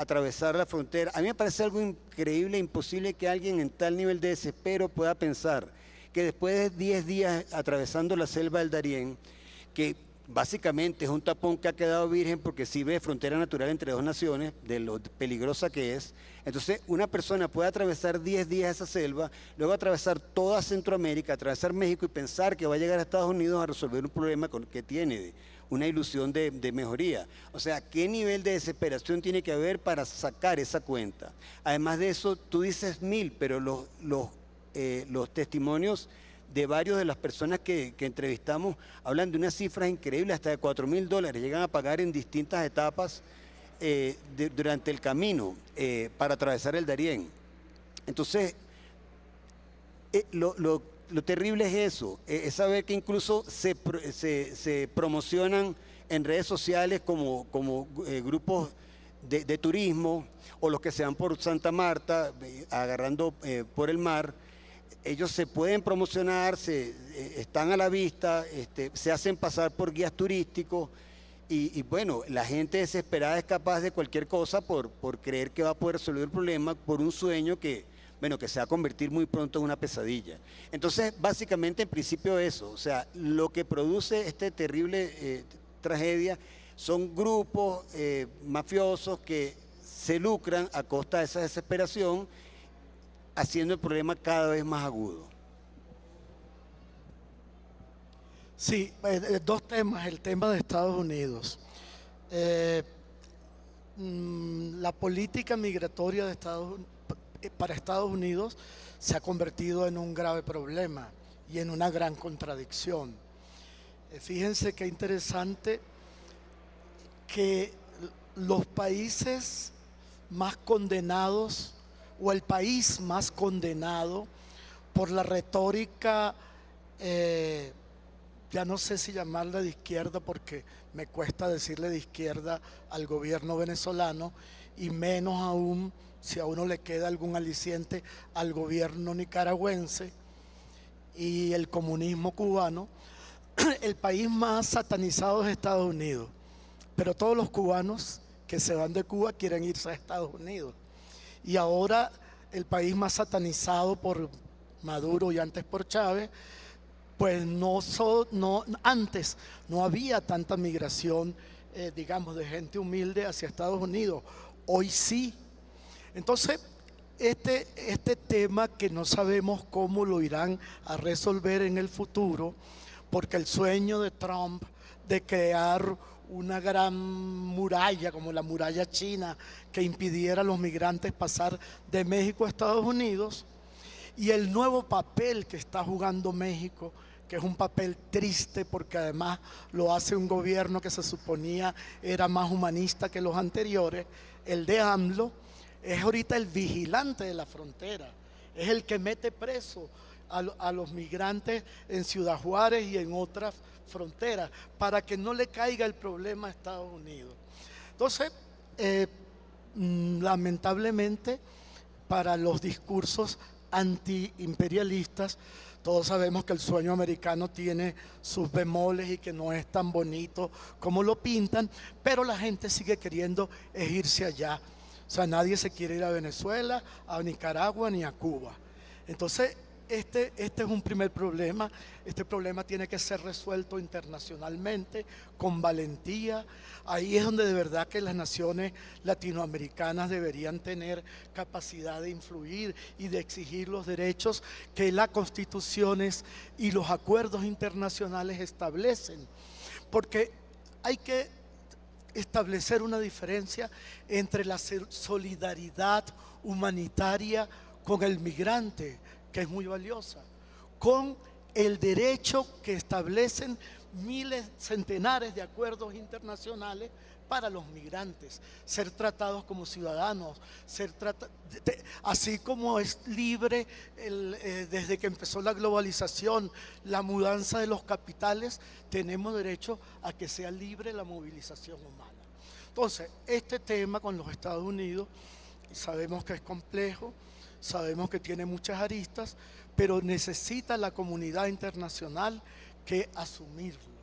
atravesar la frontera. A mí me parece algo increíble, imposible que alguien en tal nivel de desespero pueda pensar que después de 10 días atravesando la selva del Darién, que básicamente es un tapón que ha quedado virgen porque sirve de frontera natural entre dos naciones, de lo peligrosa que es. Entonces, una persona puede atravesar 10 días esa selva, luego atravesar toda Centroamérica, atravesar México y pensar que va a llegar a Estados Unidos a resolver un problema que tiene, una ilusión de mejoría. O sea, ¿qué nivel de desesperación tiene que haber para sacar esa cuenta? Además de eso, tú dices 1000, pero los testimonios de varios de las personas que entrevistamos hablan de unas cifras increíbles, hasta de $4.000, llegan a pagar en distintas etapas durante el camino para atravesar el Darién. Entonces, lo terrible es eso, es saber que incluso se promocionan en redes sociales como grupos de turismo, o los que se van por Santa Marta, agarrando por el mar. Ellos se pueden promocionar, están a la vista, se hacen pasar por guías turísticos y bueno, la gente desesperada es capaz de cualquier cosa por creer que va a poder resolver el problema por un sueño que se va a convertir muy pronto en una pesadilla. Entonces, básicamente, en principio eso, o sea, lo que produce esta terrible tragedia son grupos mafiosos que se lucran a costa de esa desesperación, haciendo el problema cada vez más agudo. Sí, dos temas. El tema de Estados Unidos. La política migratoria de para Estados Unidos se ha convertido en un grave problema y en una gran contradicción. Fíjense qué interesante que los países más condenados, o el país más condenado por la retórica, ya no sé si llamarla de izquierda porque me cuesta decirle de izquierda al gobierno venezolano, y menos aún si a uno le queda algún aliciente al gobierno nicaragüense y el comunismo cubano. El país más satanizado es Estados Unidos, pero todos los cubanos que se van de Cuba quieren irse a Estados Unidos. Y ahora el país más satanizado por Maduro y antes por Chávez, pues antes no había tanta migración, digamos, de gente humilde hacia Estados Unidos. Hoy sí. Entonces, este tema que no sabemos cómo lo irán a resolver en el futuro, porque el sueño de Trump de crear una gran muralla como la muralla china que impidiera a los migrantes pasar de México a Estados Unidos, y el nuevo papel que está jugando México, que es un papel triste porque además lo hace un gobierno que se suponía era más humanista que los anteriores, el de AMLO, es ahorita el vigilante de la frontera, es el que mete preso a los migrantes en Ciudad Juárez y en otras fronteras para que no le caiga el problema a Estados Unidos. Entonces, lamentablemente, para los discursos antiimperialistas, todos sabemos que el sueño americano tiene sus bemoles y que no es tan bonito como lo pintan, pero la gente sigue queriendo irse allá. O sea, nadie se quiere ir a Venezuela, a Nicaragua ni a Cuba. Entonces, este es un primer problema. Este problema tiene que ser resuelto internacionalmente, con valentía. Ahí es donde de verdad que las naciones latinoamericanas deberían tener capacidad de influir y de exigir los derechos que las constituciones y los acuerdos internacionales establecen. Porque hay que establecer una diferencia entre la solidaridad humanitaria con el migrante, que es muy valiosa, con el derecho que establecen centenares de acuerdos internacionales para los migrantes, ser tratados como ciudadanos, así como es libre desde que empezó la globalización, la mudanza de los capitales, tenemos derecho a que sea libre la movilización humana. Entonces, este tema con los Estados Unidos, sabemos que es complejo, sabemos que tiene muchas aristas, pero necesita la comunidad internacional que asumirlo.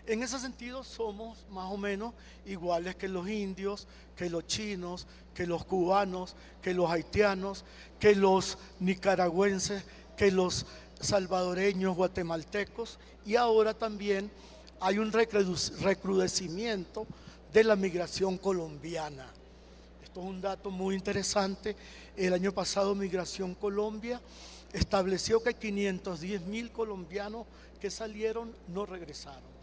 En ese sentido somos más o menos iguales que los indios, que los chinos, que los cubanos, que los haitianos, que los nicaragüenses, que los salvadoreños, guatemaltecos y ahora también hay un recrudecimiento de la migración colombiana. Esto es un dato muy interesante. El año pasado Migración Colombia estableció que 510.000 colombianos que salieron no regresaron.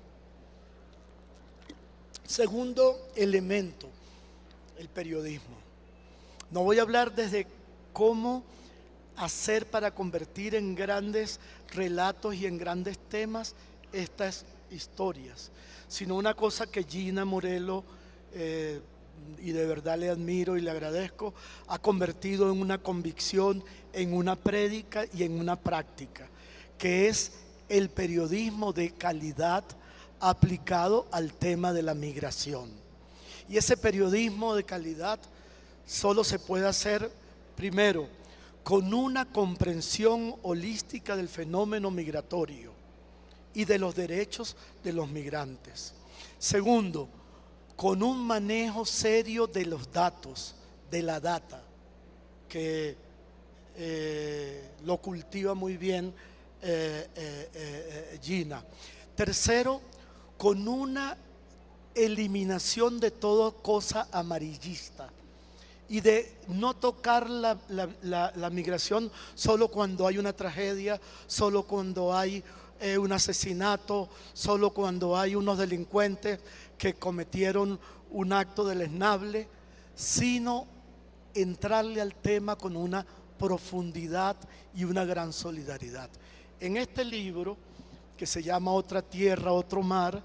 Segundo elemento, el periodismo. No voy a hablar desde cómo hacer para convertir en grandes relatos y en grandes temas estas historias, sino una cosa que Gina Morelo, y de verdad le admiro y le agradezco, ha convertido en una convicción, en una prédica y en una práctica, que es el periodismo de calidad aplicado al tema de la migración. Y ese periodismo de calidad solo se puede hacer, primero, con una comprensión holística del fenómeno migratorio y de los derechos de los migrantes. Segundo, con un manejo serio de los datos, de la data, que lo cultiva muy bien Gina. Tercero, con una eliminación de toda cosa amarillista y de no tocar la migración solo cuando hay una tragedia, solo cuando hay un asesinato, solo cuando hay unos delincuentes que cometieron un acto deleznable, sino entrarle al tema con una profundidad y una gran solidaridad. En este libro, que se llama Otra Tierra, Otro Mar,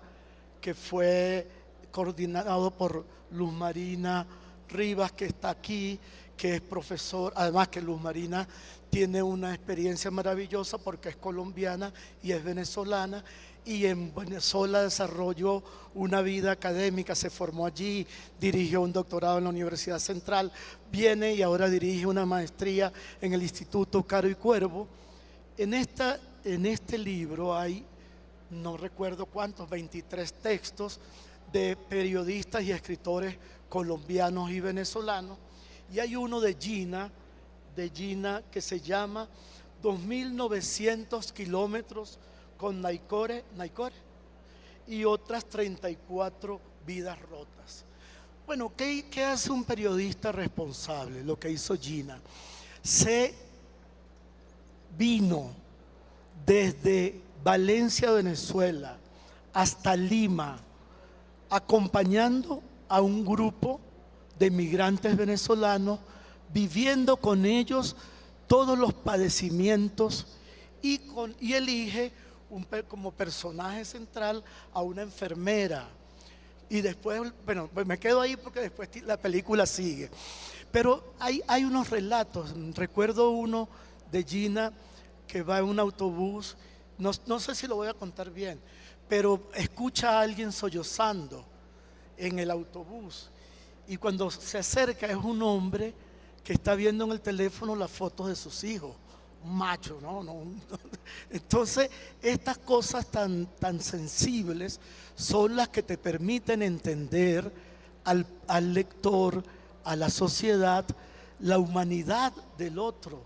que fue coordinado por Luz Marina Rivas, que está aquí, que es profesor, además que Luz Marina tiene una experiencia maravillosa porque es colombiana y es venezolana, y en Venezuela desarrolló una vida académica, se formó allí, dirigió un doctorado en la Universidad Central, viene y ahora dirige una maestría en el Instituto Caro y Cuervo. En este libro hay, no recuerdo cuántos, 23 textos de periodistas y escritores colombianos y venezolanos, y hay uno de Gina que se llama 2.900 kilómetros con Naicore y otras 34 vidas rotas. Bueno, ¿qué hace un periodista responsable? Lo que hizo Gina. Se vino desde Valencia, Venezuela, hasta Lima, acompañando a un grupo de migrantes venezolanos, viviendo con ellos todos los padecimientos y elige como personaje central a una enfermera. Y después, bueno, pues me quedo ahí porque después la película sigue. Pero hay unos relatos. Recuerdo uno de Gina que va en un autobús, no sé si lo voy a contar bien, pero escucha a alguien sollozando en el autobús. Y cuando se acerca es un hombre que está viendo en el teléfono las fotos de sus hijos, un macho, ¿no? Entonces, estas cosas tan sensibles son las que te permiten entender al lector, a la sociedad, la humanidad del otro.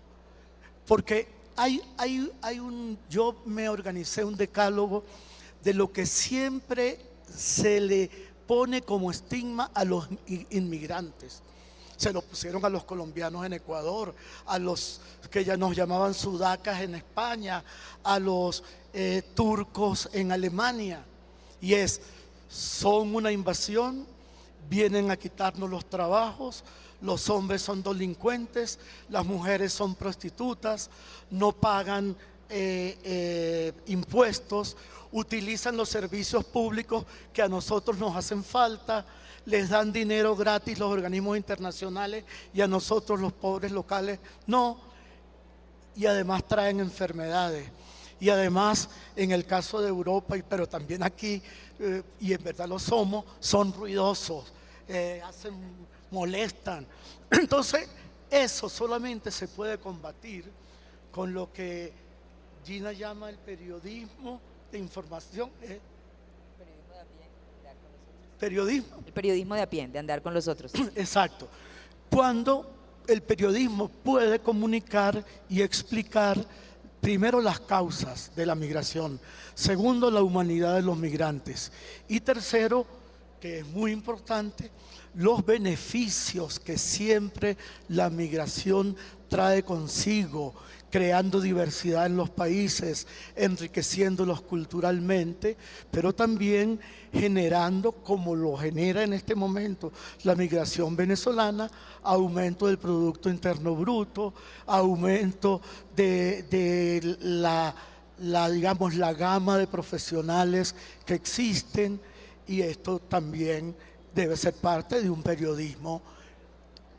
Porque yo me organicé un decálogo de lo que siempre se le pone como estigma a los inmigrantes. Se lo pusieron a los colombianos en Ecuador, a los que ya nos llamaban sudacas en España, a los turcos en Alemania. Y son una invasión, vienen a quitarnos los trabajos, los hombres son delincuentes, las mujeres son prostitutas, no pagan impuestos, utilizan los servicios públicos que a nosotros nos hacen falta, les dan dinero gratis los organismos internacionales y a nosotros los pobres locales no, y además traen enfermedades. Y además, en el caso de Europa, pero también aquí, y en verdad lo somos, son ruidosos, molestan. Entonces, eso solamente se puede combatir con lo que Gina llama el periodismo de información. El periodismo de a pie, de andar con los otros. Exacto. Cuando el periodismo puede comunicar y explicar primero, las causas de la migración. Segundo, la humanidad de los migrantes. Y tercero, que es muy importante, los beneficios que siempre la migración trae consigo, creando diversidad en los países, enriqueciéndolos culturalmente, pero también generando, como lo genera en este momento la migración venezolana, aumento del Producto Interno Bruto, aumento de digamos, la gama de profesionales que existen, y esto también debe ser parte de un periodismo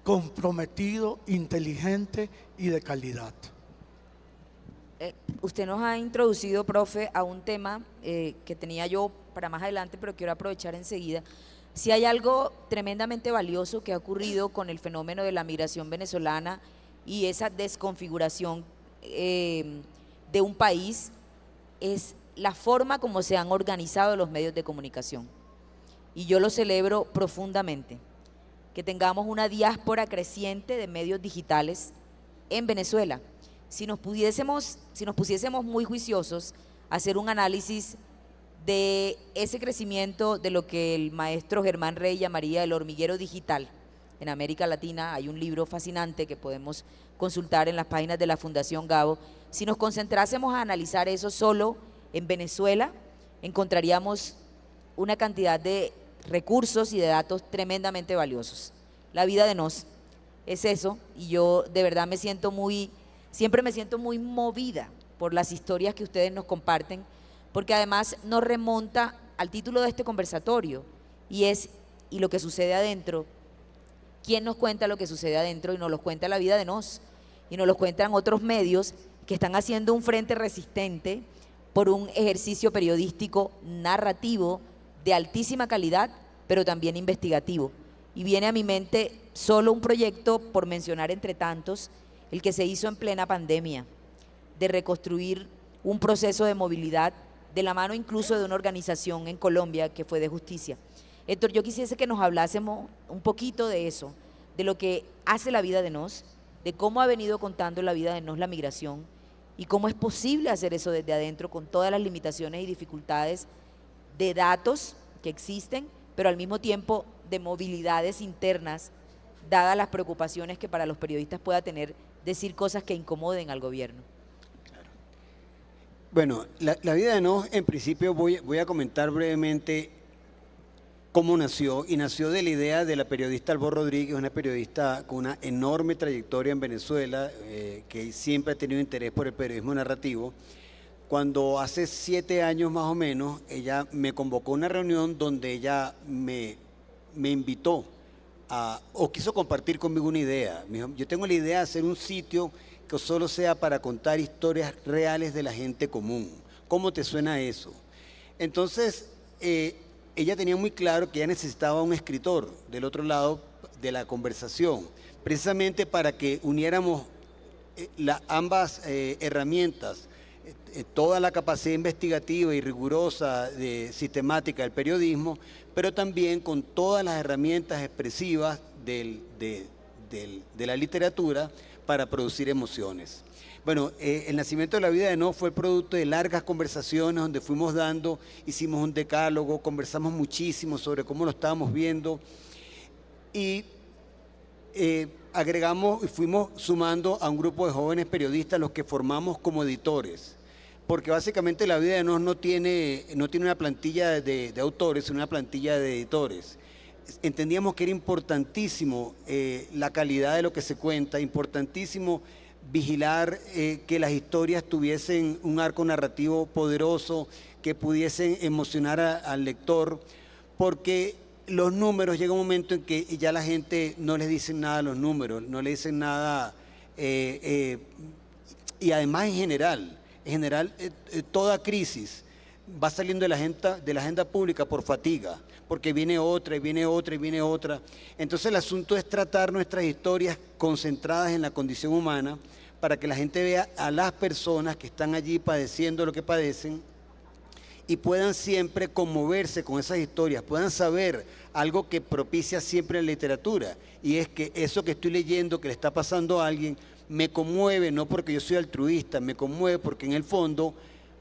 comprometido, inteligente y de calidad. Usted nos ha introducido, profe, a un tema que tenía yo para más adelante, pero quiero aprovechar enseguida. Si hay algo tremendamente valioso que ha ocurrido con el fenómeno de la migración venezolana y esa desconfiguración de un país, es la forma como se han organizado los medios de comunicación. Y yo lo celebro profundamente, que tengamos una diáspora creciente de medios digitales en Venezuela. Si nos pusiésemos muy juiciosos a hacer un análisis de ese crecimiento de lo que el maestro Germán Rey llamaría el hormiguero digital en América Latina, hay un libro fascinante que podemos consultar en las páginas de la Fundación Gabo. Si nos concentrásemos a analizar eso solo en Venezuela, encontraríamos una cantidad de recursos y de datos tremendamente valiosos. La vida de nos es eso, y yo de verdad siempre me siento muy movida por las historias que ustedes nos comparten, porque además nos remonta al título de este conversatorio, y lo que sucede adentro. ¿Quién nos cuenta lo que sucede adentro? Y nos lo cuenta la vida de nos, y nos lo cuentan otros medios que están haciendo un frente resistente por un ejercicio periodístico narrativo de altísima calidad, pero también investigativo. Y viene a mi mente solo un proyecto, por mencionar entre tantos, el que se hizo en plena pandemia, de reconstruir un proceso de movilidad de la mano incluso de una organización en Colombia que fue de justicia. Héctor, yo quisiese que nos hablásemos un poquito de eso, de lo que hace la vida de nos, de cómo ha venido contando la vida de nos la migración y cómo es posible hacer eso desde adentro con todas las limitaciones y dificultades de datos que existen, pero al mismo tiempo de movilidades internas, dadas las preocupaciones que para los periodistas pueda tener decir cosas que incomoden al gobierno. Claro. Bueno, la vida de nos, en principio voy a comentar brevemente cómo nació, y nació de la idea de la periodista Albor Rodríguez, una periodista con una enorme trayectoria en Venezuela, que siempre ha tenido interés por el periodismo narrativo. Cuando hace 7 años más o menos, ella me convocó a una reunión donde ella me invitó o quiso compartir conmigo una idea. Me dijo, yo tengo la idea de hacer un sitio que solo sea para contar historias reales de la gente común. ¿Cómo te suena eso? Entonces, ella tenía muy claro que ella necesitaba un escritor del otro lado de la conversación, precisamente para que uniéramos ambas herramientas, toda la capacidad investigativa y rigurosa sistemática del periodismo, pero también con todas las herramientas expresivas de la literatura para producir emociones. Bueno, el nacimiento de la vida de nos fue el producto de largas conversaciones donde fuimos hicimos un decálogo, conversamos muchísimo sobre cómo lo estábamos viendo y agregamos y fuimos sumando a un grupo de jóvenes periodistas, los que formamos como editores, porque básicamente la vida de nos no tiene una plantilla de autores, sino una plantilla de editores. Entendíamos que era importantísimo la calidad de lo que se cuenta, importantísimo vigilar que las historias tuviesen un arco narrativo poderoso, que pudiesen emocionar al lector, porque los números, llega un momento en que ya la gente no les dicen nada a los números, no le dicen nada, y además en general, toda crisis va saliendo de la agenda pública por fatiga, porque viene otra y viene otra y viene otra. Entonces el asunto es tratar nuestras historias concentradas en la condición humana, para que la gente vea a las personas que están allí padeciendo lo que padecen y puedan siempre conmoverse con esas historias, puedan saber algo que propicia siempre la literatura, y es que eso que estoy leyendo, que le está pasando a alguien, me conmueve no porque yo soy altruista, me conmueve porque en el fondo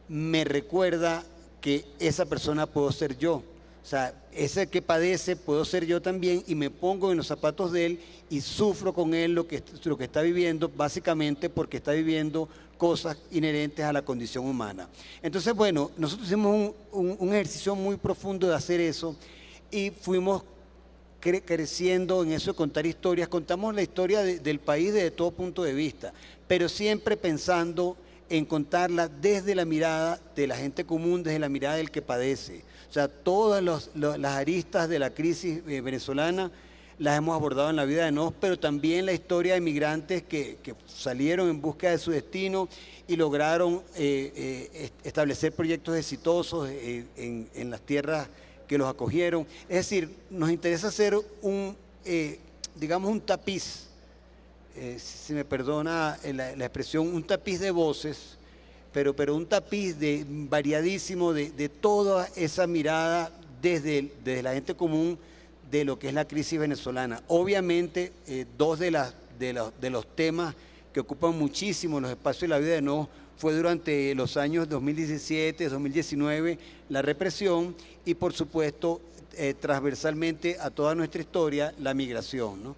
me recuerda que esa persona puedo ser yo. O sea, ese que padece puedo ser yo también y me pongo en los zapatos de él y sufro con él lo que está viviendo, básicamente porque está viviendo cosas inherentes a la condición humana. Entonces, bueno, nosotros hicimos un ejercicio muy profundo de hacer eso y fuimos creciendo en eso de contar historias. Contamos la historia del país desde todo punto de vista, pero siempre pensando en contarla desde la mirada de la gente común, desde la mirada del que padece. O sea, todas las aristas de la crisis venezolana las hemos abordado en la vida de Nos, pero también la historia de migrantes que salieron en búsqueda de su destino y lograron establecer proyectos exitosos en las tierras que los acogieron. Es decir, nos interesa hacer digamos un tapiz, si me perdona la expresión, un tapiz de voces, pero un tapiz variadísimo de toda esa mirada desde la gente común de lo que es la crisis venezolana. Obviamente, dos de los temas que ocupan muchísimo los espacios de la vida de Nos fue durante los años 2017, 2019, la represión y, por supuesto, transversalmente a toda nuestra historia, la migración, ¿no?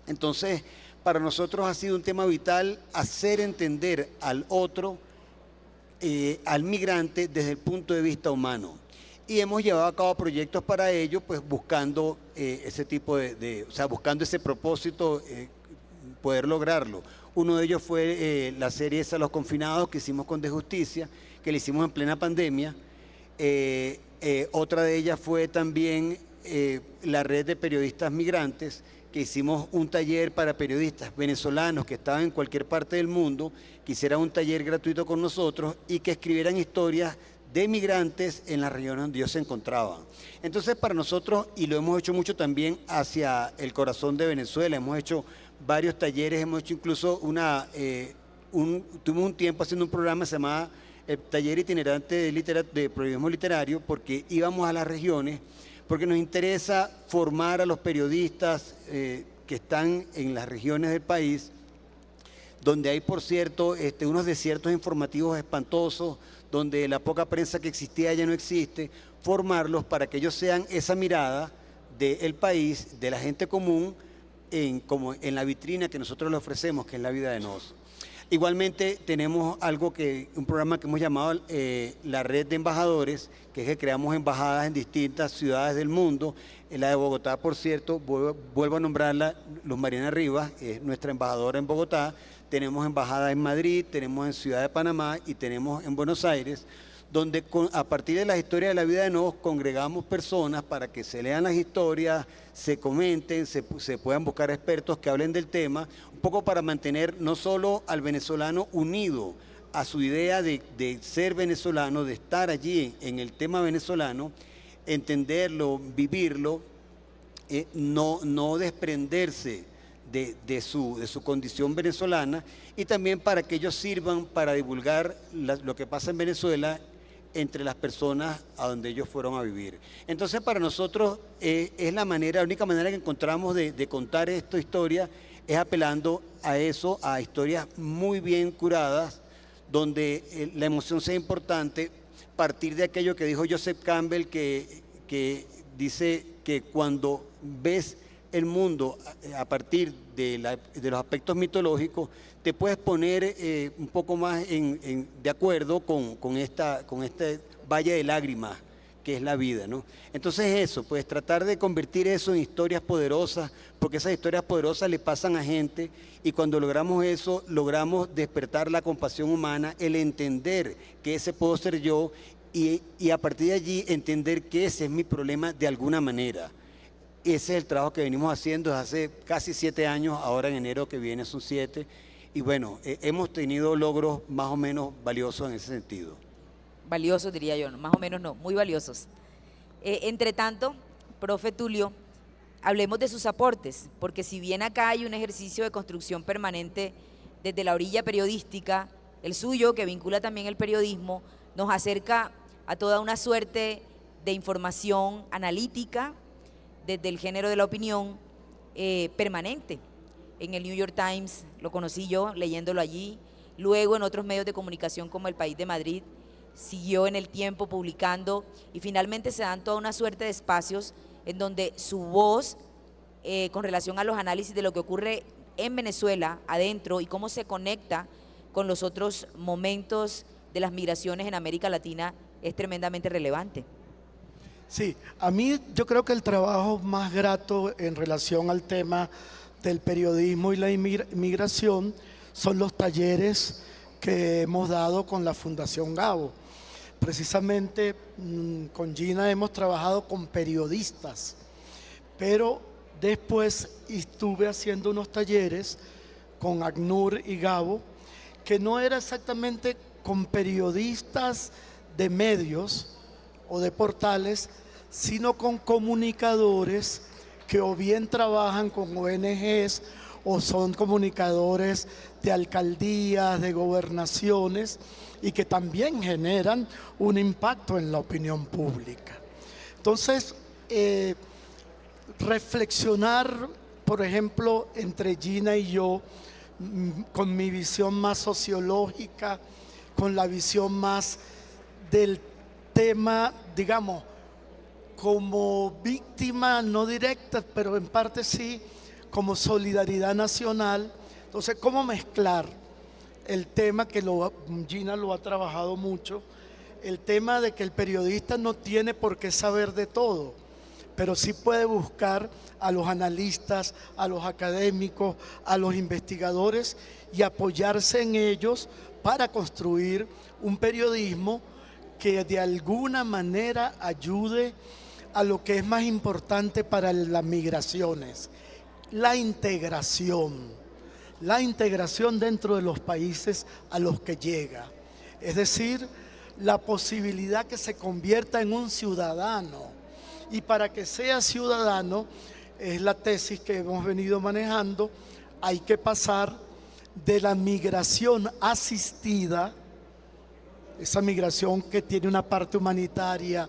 Entonces, para nosotros ha sido un tema vital hacer entender al otro, al migrante, desde el punto de vista humano. Y hemos llevado a cabo proyectos para ello, pues buscando ese tipo o sea, buscando ese propósito, poder lograrlo. Uno de ellos fue la serie esa Los Confinados, que hicimos con De Justicia, que la hicimos en plena pandemia. Otra de ellas fue también la red de periodistas migrantes, que hicimos un taller para periodistas venezolanos que estaban en cualquier parte del mundo, que hicieran un taller gratuito con nosotros y que escribieran historias de migrantes en las regiones donde ellos se encontraban. Entonces, para nosotros, y lo hemos hecho mucho también hacia el corazón de Venezuela, hemos hecho varios talleres, hemos hecho incluso tuvimos un tiempo haciendo un programa que se llamaba el Taller Itinerante de Periodismo Literario, porque íbamos a las regiones, porque nos interesa formar a los periodistas que están en las regiones del país, donde hay, por cierto, unos desiertos informativos espantosos, donde la poca prensa que existía ya no existe, formarlos para que ellos sean esa mirada del país, de la gente común, como en la vitrina que nosotros le ofrecemos, que es la vida de Nos. Igualmente tenemos un programa que hemos llamado la Red de Embajadores, que es que creamos embajadas en distintas ciudades del mundo. En la de Bogotá, por cierto, vuelvo a nombrarla, Luz Mariana Rivas, es nuestra embajadora en Bogotá. Tenemos embajadas en Madrid, tenemos en Ciudad de Panamá y tenemos en Buenos Aires, donde a partir de las historias de la vida de Nos congregamos personas para que se lean las historias, se comenten, se puedan buscar expertos que hablen del tema, un poco para mantener no solo al venezolano unido a su idea de ser venezolano, de estar allí en el tema venezolano, entenderlo, vivirlo, no desprenderse de su condición venezolana, y también para que ellos sirvan para divulgar lo que pasa en Venezuela entre las personas a donde ellos fueron a vivir. Entonces, para nosotros es la única manera que encontramos de contar esta historia, es apelando a eso, a historias muy bien curadas, donde la emoción sea importante, partir de aquello que dijo Joseph Campbell, que dice que cuando ves el mundo a partir de los aspectos mitológicos, te puedes poner un poco más de acuerdo con este valle de lágrimas que es la vida, ¿no? Entonces eso, pues tratar de convertir eso en historias poderosas, porque esas historias poderosas le pasan a gente, y cuando logramos eso, logramos despertar la compasión humana, el entender que ese puedo ser yo, y a partir de allí entender que ese es mi problema de alguna manera. Ese es el trabajo que venimos haciendo desde hace casi 7 años, ahora en enero que viene son 7, y bueno, hemos tenido logros más o menos valiosos en ese sentido. Valiosos, diría yo, más o menos no, muy valiosos. Entre tanto, profe Tulio, hablemos de sus aportes, porque si bien acá hay un ejercicio de construcción permanente desde la orilla periodística, el suyo, que vincula también el periodismo, nos acerca a toda una suerte de información analítica, desde el género de la opinión permanente. en el New York Times, lo conocí yo leyéndolo allí, luego en otros medios de comunicación como El País de Madrid, siguió en El Tiempo publicando y finalmente se dan toda una suerte de espacios en donde su voz con relación a los análisis de lo que ocurre en Venezuela, adentro, y cómo se conecta con los otros momentos de las migraciones en América Latina es tremendamente relevante. Sí, a mí yo creo que el trabajo más grato en relación al tema del periodismo y la inmigración son los talleres que hemos dado con la Fundación Gabo. Precisamente con Gina hemos trabajado con periodistas, pero después estuve haciendo unos talleres con ACNUR y Gabo, que no era exactamente con periodistas de medios o de portales, sino con comunicadores que o bien trabajan con ONGs o son comunicadores de alcaldías, de gobernaciones y que también generan un impacto en la opinión pública. Entonces, reflexionar, por ejemplo, entre Gina y yo, con mi visión más sociológica, con la visión más del tema, digamos, como víctima no directa, pero en parte sí, como solidaridad nacional. Entonces, ¿cómo mezclar el tema que Gina lo ha trabajado mucho, el tema de que el periodista no tiene por qué saber de todo, pero sí puede buscar a los analistas, a los académicos, a los investigadores y apoyarse en ellos para construir un periodismo que de alguna manera ayude a lo que es más importante para las migraciones, la integración dentro de los países a los que llega. Es decir, la posibilidad que se convierta en un ciudadano. Y para que sea ciudadano, es la tesis que hemos venido manejando, hay que pasar de la migración asistida, esa migración que tiene una parte humanitaria,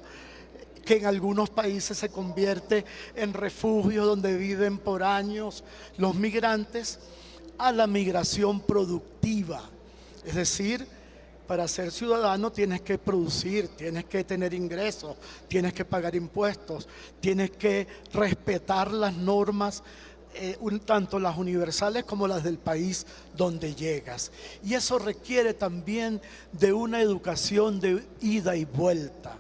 que en algunos países se convierte en refugio donde viven por años los migrantes, a la migración productiva. Es decir, para ser ciudadano tienes que producir, tienes que tener ingresos, tienes que pagar impuestos, tienes que respetar las normas, tanto las universales como las del país donde llegas. Y eso requiere también de una educación de ida y vuelta,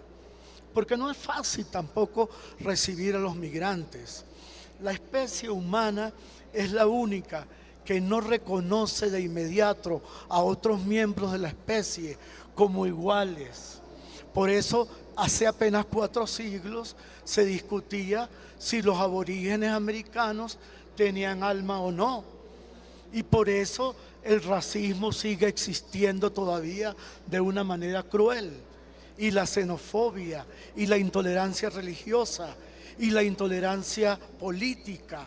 porque no es fácil tampoco recibir a los migrantes. La especie humana es la única que no reconoce de inmediato a otros miembros de la especie como iguales. Por eso, hace apenas 4 siglos se discutía si los aborígenes americanos tenían alma o no. Y por eso el racismo sigue existiendo todavía de una manera cruel. Y la xenofobia, y la intolerancia religiosa, y la intolerancia política,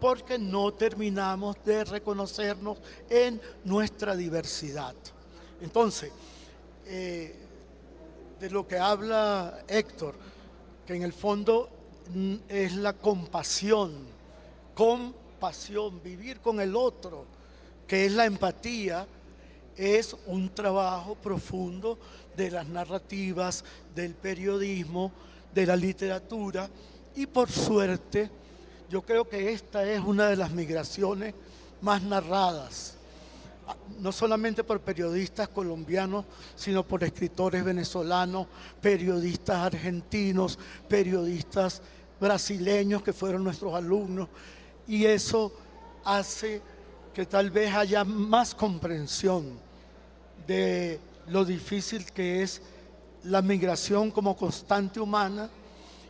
porque no terminamos de reconocernos en nuestra diversidad. Entonces, de lo que habla Héctor, que en el fondo es la compasión, vivir con el otro, que es la empatía, es un trabajo profundo de las narrativas, del periodismo, de la literatura, y por suerte, yo creo que esta es una de las migraciones más narradas, no solamente por periodistas colombianos, sino por escritores venezolanos, periodistas argentinos, periodistas brasileños que fueron nuestros alumnos, y eso hace que tal vez haya más comprensión de lo difícil que es la migración como constante humana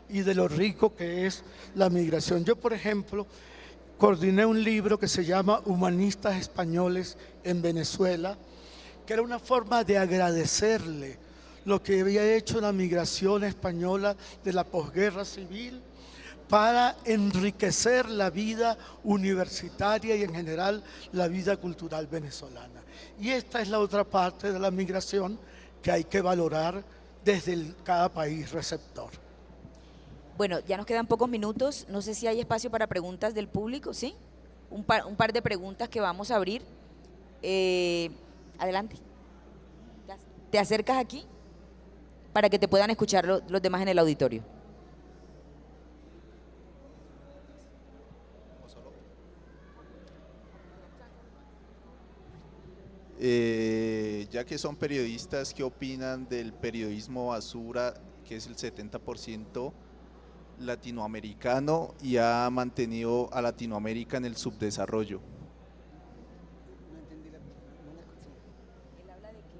y de lo rico que es la migración. Yo, por ejemplo, coordiné un libro que se llama Humanistas Españoles en Venezuela, que era una forma de agradecerle lo que había hecho la migración española de la posguerra civil para enriquecer la vida universitaria y en general la vida cultural venezolana. Y esta es la otra parte de la migración que hay que valorar desde cada país receptor. Bueno, ya nos quedan pocos minutos. No sé si hay espacio para preguntas del público, ¿sí? un par de preguntas que vamos a abrir. Adelante. ¿Te acercas aquí para que te puedan escuchar los demás en el auditorio? Ya que son periodistas, ¿qué opinan del periodismo basura, que es el 70% latinoamericano y ha mantenido a Latinoamérica en el subdesarrollo? Él habla de que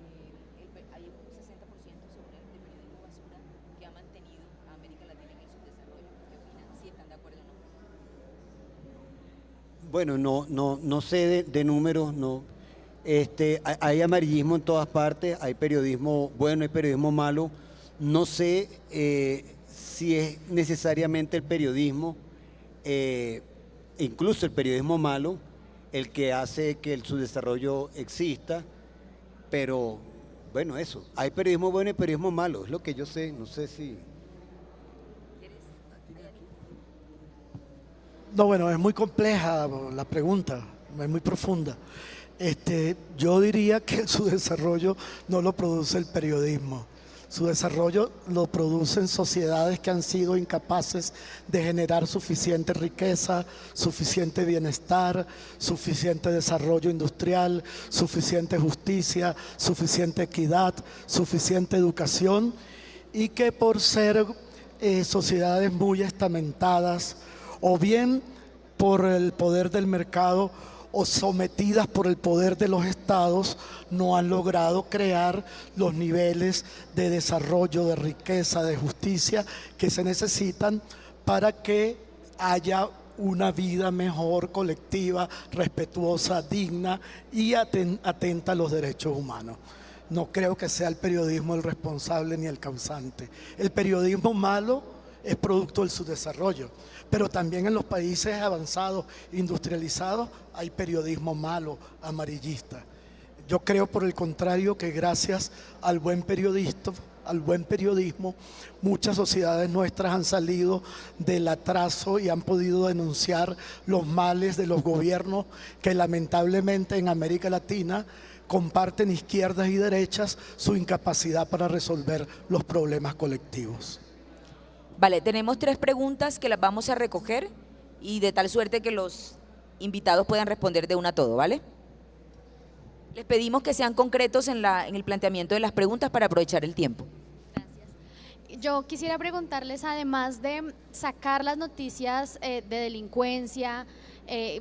hay un 60% de periodismo basura que ha mantenido a América Latina en el subdesarrollo. ¿Qué opinan? ¿Si están de acuerdo o no? Bueno, no sé de números, no. Hay amarillismo en todas partes, hay periodismo bueno, hay periodismo malo. No sé si es necesariamente el periodismo, incluso el periodismo malo, el que hace que el subdesarrollo exista, pero bueno, eso, hay periodismo bueno y periodismo malo, es lo que yo sé, no sé si... No, bueno, es muy compleja la pregunta, es muy profunda. Yo diría que su desarrollo no lo produce el periodismo. Su desarrollo lo producen sociedades que han sido incapaces de generar suficiente riqueza, suficiente bienestar, suficiente desarrollo industrial, suficiente justicia, suficiente equidad, suficiente educación, y que por ser sociedades muy estamentadas, o bien por el poder del mercado, o sometidas por el poder de los estados, no han logrado crear los niveles de desarrollo, de riqueza, de justicia que se necesitan para que haya una vida mejor, colectiva, respetuosa, digna y atenta a los derechos humanos. No creo que sea el periodismo el responsable ni el causante. El periodismo malo es producto del subdesarrollo, pero también en los países avanzados, industrializados, hay periodismo malo, amarillista. Yo creo, por el contrario, que gracias al buen periodismo, muchas sociedades nuestras han salido del atraso y han podido denunciar los males de los gobiernos que lamentablemente en América Latina comparten izquierdas y derechas su incapacidad para resolver los problemas colectivos. Vale, tenemos 3 preguntas que las vamos a recoger y de tal suerte que los invitados puedan responder de una a todo, ¿vale? Les pedimos que sean concretos en el planteamiento de las preguntas para aprovechar el tiempo. Yo quisiera preguntarles, además de sacar las noticias de delincuencia,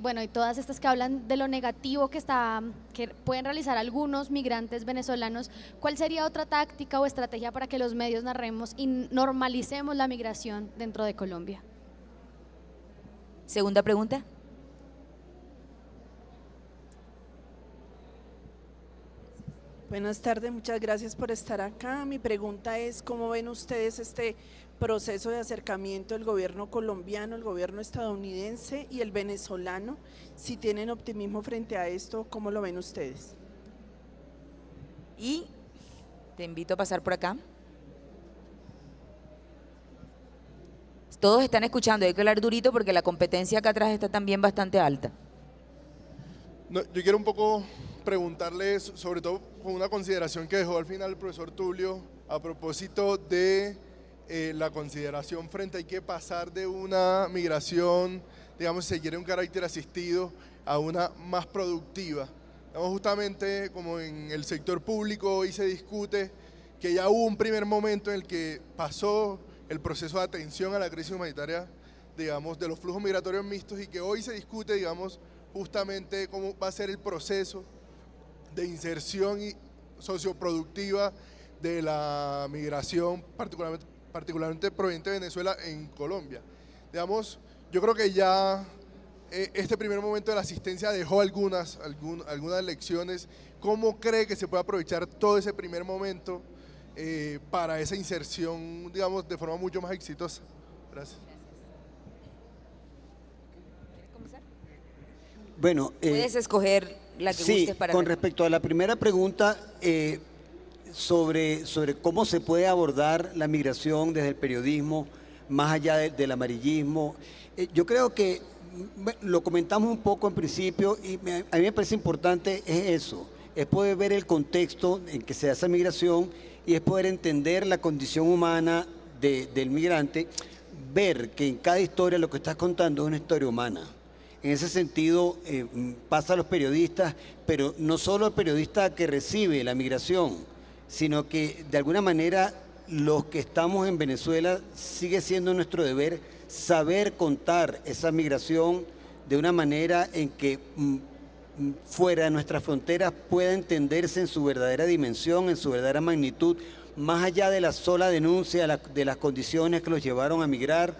bueno, y todas estas que hablan de lo negativo que pueden realizar algunos migrantes venezolanos, ¿cuál sería otra táctica o estrategia para que los medios narremos y normalicemos la migración dentro de Colombia? Segunda pregunta. Buenas tardes, muchas gracias por estar acá. Mi pregunta es, ¿cómo ven ustedes este proceso de acercamiento del gobierno colombiano, el gobierno estadounidense y el venezolano? Si tienen optimismo frente a esto, ¿cómo lo ven ustedes? Y te invito a pasar por acá. Todos están escuchando, hay que hablar durito porque la competencia acá atrás está también bastante alta. No, yo quiero un poco preguntarles, sobre todo con una consideración que dejó al final el profesor Tulio, a propósito de la consideración frente a que pasar de una migración, digamos, si se quiere un carácter asistido, a una más productiva. Digamos, justamente como en el sector público hoy se discute que ya hubo un primer momento en el que pasó el proceso de atención a la crisis humanitaria, digamos, de los flujos migratorios mixtos, y que hoy se discute, digamos, justamente cómo va a ser el proceso de inserción socioproductiva de la migración, particularmente proveniente de Venezuela en Colombia. Digamos, yo creo que ya este primer momento de la asistencia dejó algunas lecciones. ¿Cómo cree que se puede aprovechar todo ese primer momento para esa inserción, digamos, de forma mucho más exitosa? Gracias. ¿Quieres comenzar? Bueno, puedes escoger la que gustes para con respecto a la primera pregunta sobre cómo se puede abordar la migración desde el periodismo, más allá del amarillismo, yo creo que lo comentamos un poco en principio y a mí me parece importante es eso, es poder ver el contexto en que se da esa migración y es poder entender la condición humana del migrante, ver que en cada historia lo que estás contando es una historia humana. En ese sentido pasa a los periodistas, pero no solo el periodista que recibe la migración, sino que de alguna manera los que estamos en Venezuela sigue siendo nuestro deber saber contar esa migración de una manera en que fuera de nuestras fronteras pueda entenderse en su verdadera dimensión, en su verdadera magnitud, más allá de la sola denuncia de las condiciones que los llevaron a migrar,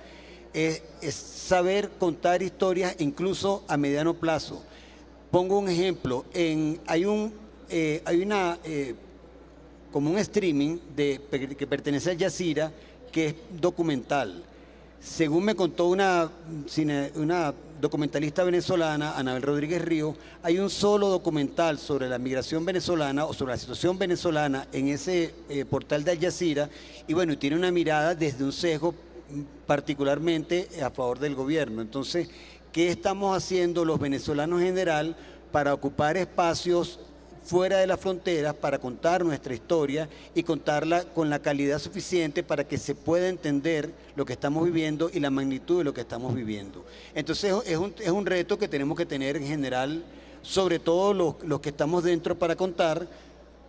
es saber contar historias incluso a mediano plazo. Pongo un ejemplo, hay como un streaming que pertenece al Jazeera, que es documental. Según me contó una documentalista venezolana, Anabel Rodríguez Río, hay un solo documental sobre la migración venezolana o sobre la situación venezolana en ese portal de Al Jazeera, y bueno, tiene una mirada desde un sesgo particularmente a favor del gobierno. Entonces, ¿qué estamos haciendo los venezolanos en general para ocupar espacios fuera de las fronteras, para contar nuestra historia y contarla con la calidad suficiente para que se pueda entender lo que estamos viviendo y la magnitud de lo que estamos viviendo? Entonces es un reto que tenemos que tener en general, sobre todo los que estamos dentro para contar,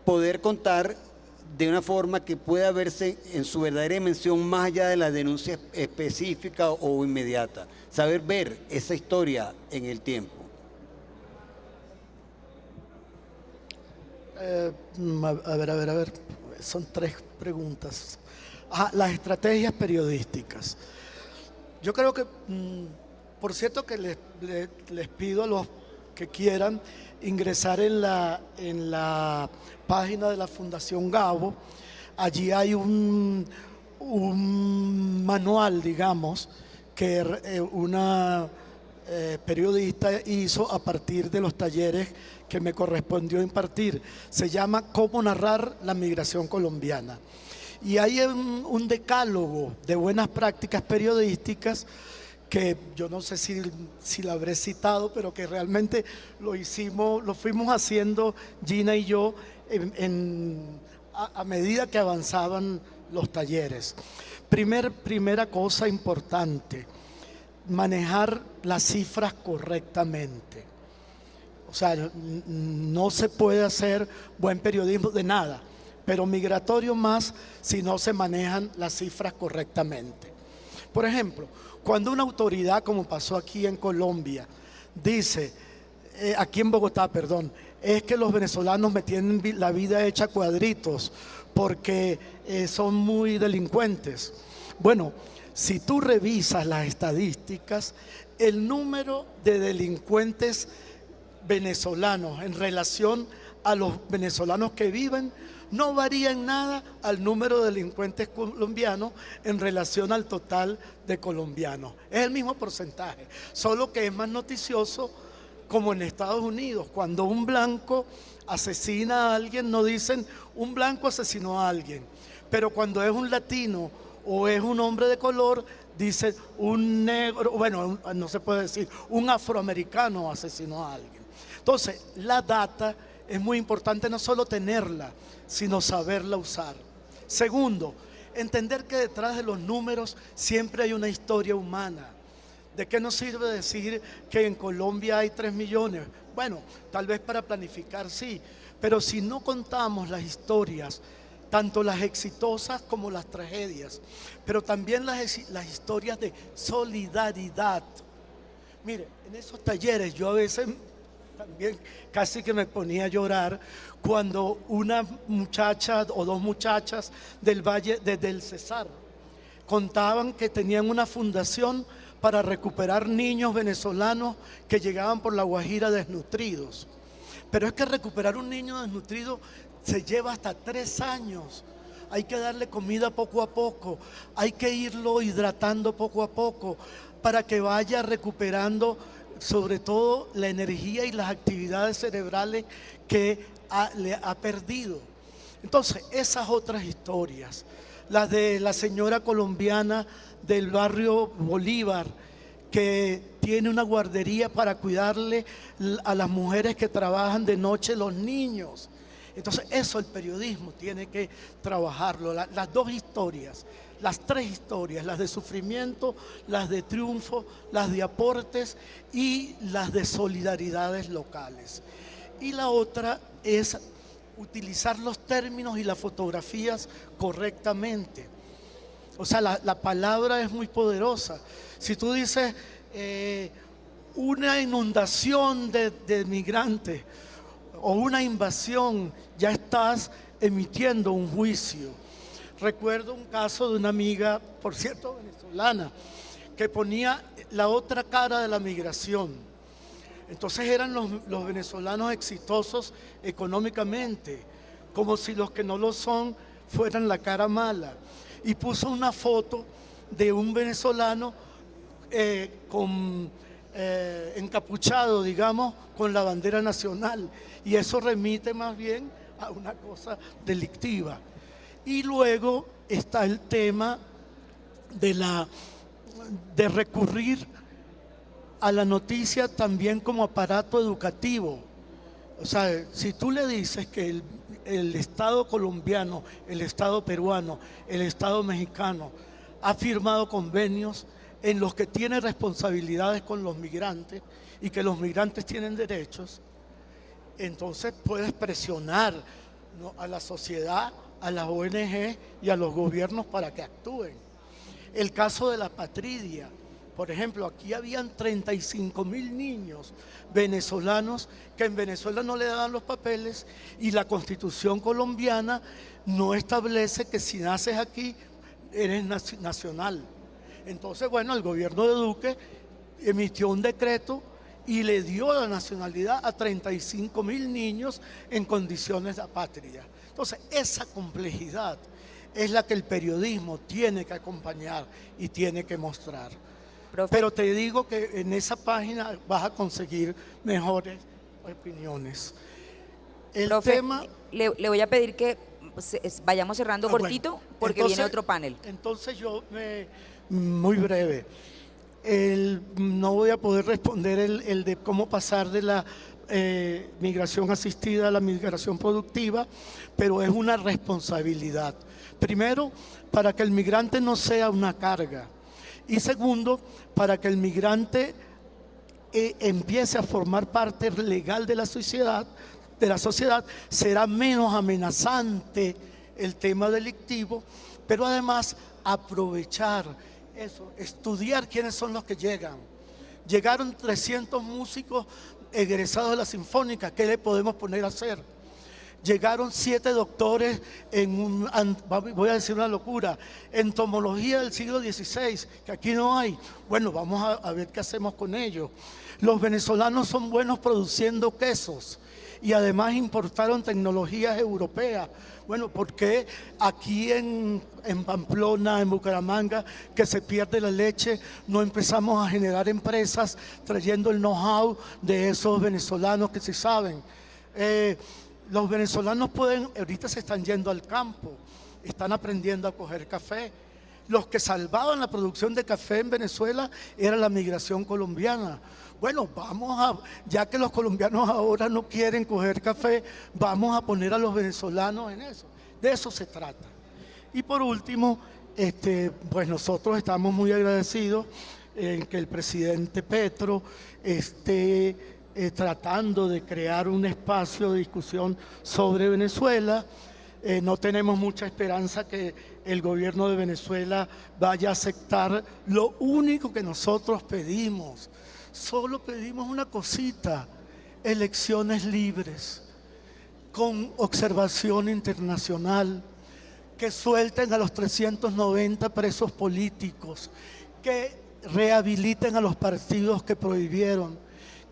poder contar de una forma que pueda verse en su verdadera dimensión más allá de la denuncia específica o inmediata, saber ver esa historia en el tiempo. A ver, son 3 preguntas. Las estrategias periodísticas. Yo creo que, por cierto que les pido a los que quieran ingresar en la página de la Fundación Gabo. Allí hay un manual, digamos, que una periodista hizo a partir de los talleres que me correspondió impartir. Se llama ¿Cómo narrar la migración colombiana? Y hay un decálogo de buenas prácticas periodísticas que yo no sé si la habré citado, pero que realmente lo fuimos haciendo Gina y yo a medida que avanzaban los talleres. Primera cosa importante, manejar las cifras correctamente. O sea, no se puede hacer buen periodismo de nada, pero migratorio más si no se manejan las cifras correctamente. Por ejemplo, cuando una autoridad, como pasó aquí en Colombia, dice, aquí en Bogotá, perdón, es que los venezolanos me tienen la vida hecha cuadritos porque son muy delincuentes. Bueno, si tú revisas las estadísticas, el número de delincuentes venezolanos en relación a los venezolanos que viven no varía en nada al número de delincuentes colombianos en relación al total de colombianos. Es el mismo porcentaje, solo que es más noticioso como en Estados Unidos. Cuando un blanco asesina a alguien, no dicen un blanco asesinó a alguien, pero cuando es un latino o es un hombre de color, dicen un negro, bueno, no se puede decir, un afroamericano asesinó a alguien. Entonces, la data es muy importante no solo tenerla, sino saberla usar. Segundo, entender que detrás de los números siempre hay una historia humana. ¿De qué nos sirve decir que en Colombia hay 3 millones? Bueno, tal vez para planificar sí, pero si no contamos las historias, tanto las exitosas como las tragedias, pero también las historias de solidaridad. Mire, en esos talleres yo a veces también casi que me ponía a llorar cuando una muchacha o 2 muchachas del Valle del Cesar contaban que tenían una fundación para recuperar niños venezolanos que llegaban por La Guajira desnutridos. Pero es que recuperar un niño desnutrido se lleva hasta 3 años. Hay que darle comida poco a poco, hay que irlo hidratando poco a poco para que vaya recuperando sobre todo la energía y las actividades cerebrales que le ha perdido. Entonces, esas otras historias, las de la señora colombiana del barrio Bolívar, que tiene una guardería para cuidarle a las mujeres que trabajan de noche, los niños. Entonces eso el periodismo tiene que trabajarlo, las dos historias, las tres historias, las de sufrimiento, las de triunfo, las de aportes y las de solidaridades locales. Y la otra es utilizar los términos y las fotografías correctamente. O sea, la palabra es muy poderosa. Si tú dices una inundación de migrantes o una invasión, ya estás emitiendo un juicio. Recuerdo un caso de una amiga, por cierto, venezolana, que ponía la otra cara de la migración. Entonces eran los venezolanos exitosos económicamente, como si los que no lo son fueran la cara mala. Y puso una foto de un venezolano encapuchado, digamos, con la bandera nacional. Y eso remite más bien a una cosa delictiva. Y luego está el tema de recurrir a la noticia también como aparato educativo. O sea, si tú le dices que el Estado colombiano, el Estado peruano, el Estado mexicano ha firmado convenios en los que tiene responsabilidades con los migrantes y que los migrantes tienen derechos, entonces puedes presionar, ¿no?, a la sociedad, a las ONG y a los gobiernos para que actúen. El caso de la patridia, por ejemplo, aquí habían 35.000 niños venezolanos que en Venezuela no le daban los papeles y la Constitución colombiana no establece que si naces aquí eres nacional. Entonces, bueno, el gobierno de Duque emitió un decreto y le dio la nacionalidad a 35.000 niños en condiciones de apátrida. Entonces, esa complejidad es la que el periodismo tiene que acompañar y tiene que mostrar. Profe, Pero te digo que en esa página vas a conseguir mejores opiniones. El profe, tema... le voy a pedir que vayamos cerrando cortito, bueno, porque entonces, viene otro panel. Entonces muy breve. No voy a poder responder el de cómo pasar de la migración asistida a la migración productiva, pero es una responsabilidad. Primero, para que el migrante no sea una carga. Y segundo, para que el migrante empiece a formar parte legal de la sociedad, será menos amenazante el tema delictivo, pero además aprovechar eso, estudiar quiénes son los que llegan. Llegaron 300 músicos egresados de la Sinfónica, ¿qué le podemos poner a hacer? Llegaron 7 doctores voy a decir una locura, entomología del siglo XVI, que aquí no hay. Bueno, vamos a ver qué hacemos con ellos. Los venezolanos son buenos produciendo quesos y además importaron tecnologías europeas. Bueno, ¿por qué aquí en Pamplona, en Bucaramanga, que se pierde la leche, no empezamos a generar empresas trayendo el know-how de esos venezolanos que sí saben? Los venezolanos ahorita se están yendo al campo, están aprendiendo a coger café. Los que salvaban la producción de café en Venezuela era la migración colombiana. Bueno, ya que los colombianos ahora no quieren coger café, vamos a poner a los venezolanos en eso. De eso se trata. Y por último, pues nosotros estamos muy agradecidos en que el presidente Petro esté tratando de crear un espacio de discusión sobre Venezuela. No tenemos mucha esperanza que el gobierno de Venezuela vaya a aceptar lo único que nosotros pedimos. Solo pedimos una cosita: elecciones libres, con observación internacional, que suelten a los 390 presos políticos, que rehabiliten a los partidos que prohibieron,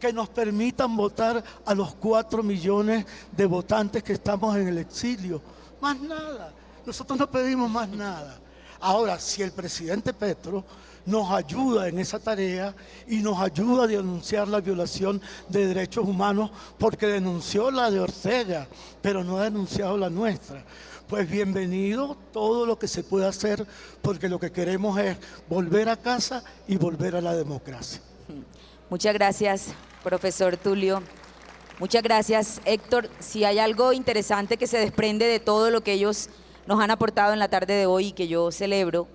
que nos permitan votar a los 4 millones de votantes que estamos en el exilio. Más nada, nosotros no pedimos más nada. Ahora, si el presidente Petro nos ayuda en esa tarea y nos ayuda a denunciar la violación de derechos humanos, porque denunció la de Ortega, pero no ha denunciado la nuestra. pues bienvenido todo lo que se pueda hacer, porque lo que queremos es volver a casa y volver a la democracia. Muchas gracias, profesor Tulio. Muchas gracias, Héctor. Si hay algo interesante que se desprende de todo lo que ellos nos han aportado en la tarde de hoy y que yo celebro,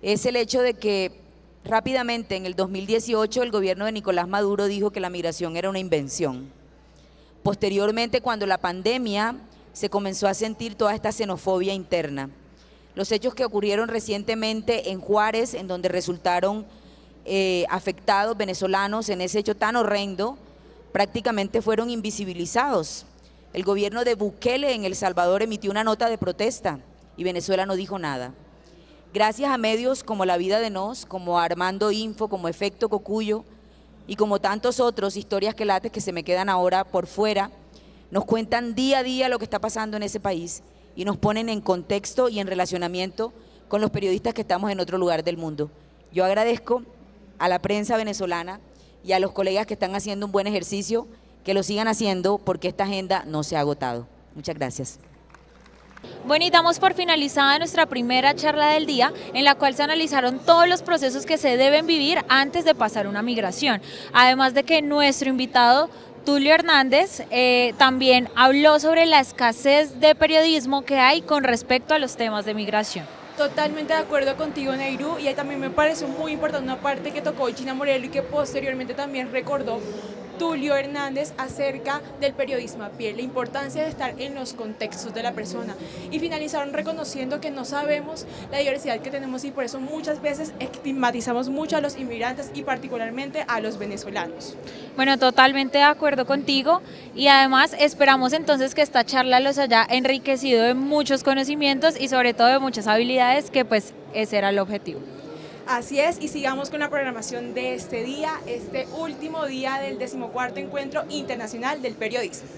es el hecho de que rápidamente en el 2018 el gobierno de Nicolás Maduro dijo que la migración era una invención. Posteriormente, cuando la pandemia, se comenzó a sentir toda esta xenofobia interna. Los hechos que ocurrieron recientemente en Juárez, en donde resultaron afectados venezolanos en ese hecho tan horrendo, prácticamente fueron invisibilizados. El gobierno de Bukele en El Salvador emitió una nota de protesta y Venezuela no dijo nada. Gracias a medios como La Vida de Nos, como Armando Info, como Efecto Cocuyo y como tantos otros, Historias que Lates, que se me quedan ahora por fuera, nos cuentan día a día lo que está pasando en ese país y nos ponen en contexto y en relacionamiento con los periodistas que estamos en otro lugar del mundo. Yo agradezco a la prensa venezolana y a los colegas que están haciendo un buen ejercicio, que lo sigan haciendo porque esta agenda no se ha agotado. Muchas gracias. Bueno, y damos por finalizada nuestra primera charla del día, en la cual se analizaron todos los procesos que se deben vivir antes de pasar una migración. Además de que nuestro invitado, Tulio Hernández, también habló sobre la escasez de periodismo que hay con respecto a los temas de migración. Totalmente de acuerdo contigo, Neiru, y ahí también me pareció muy importante una parte que tocó Gina Morelo y que posteriormente también recordó Tulio Hernández acerca del periodismo a pie, la importancia de estar en los contextos de la persona, y finalizaron reconociendo que no sabemos la diversidad que tenemos y por eso muchas veces estigmatizamos mucho a los inmigrantes y particularmente a los venezolanos. Bueno, totalmente de acuerdo contigo, y además esperamos entonces que esta charla los haya enriquecido de muchos conocimientos y sobre todo de muchas habilidades, que pues ese era el objetivo. Así es, y sigamos con la programación de este día, este último día del 14º Encuentro Internacional del Periodismo.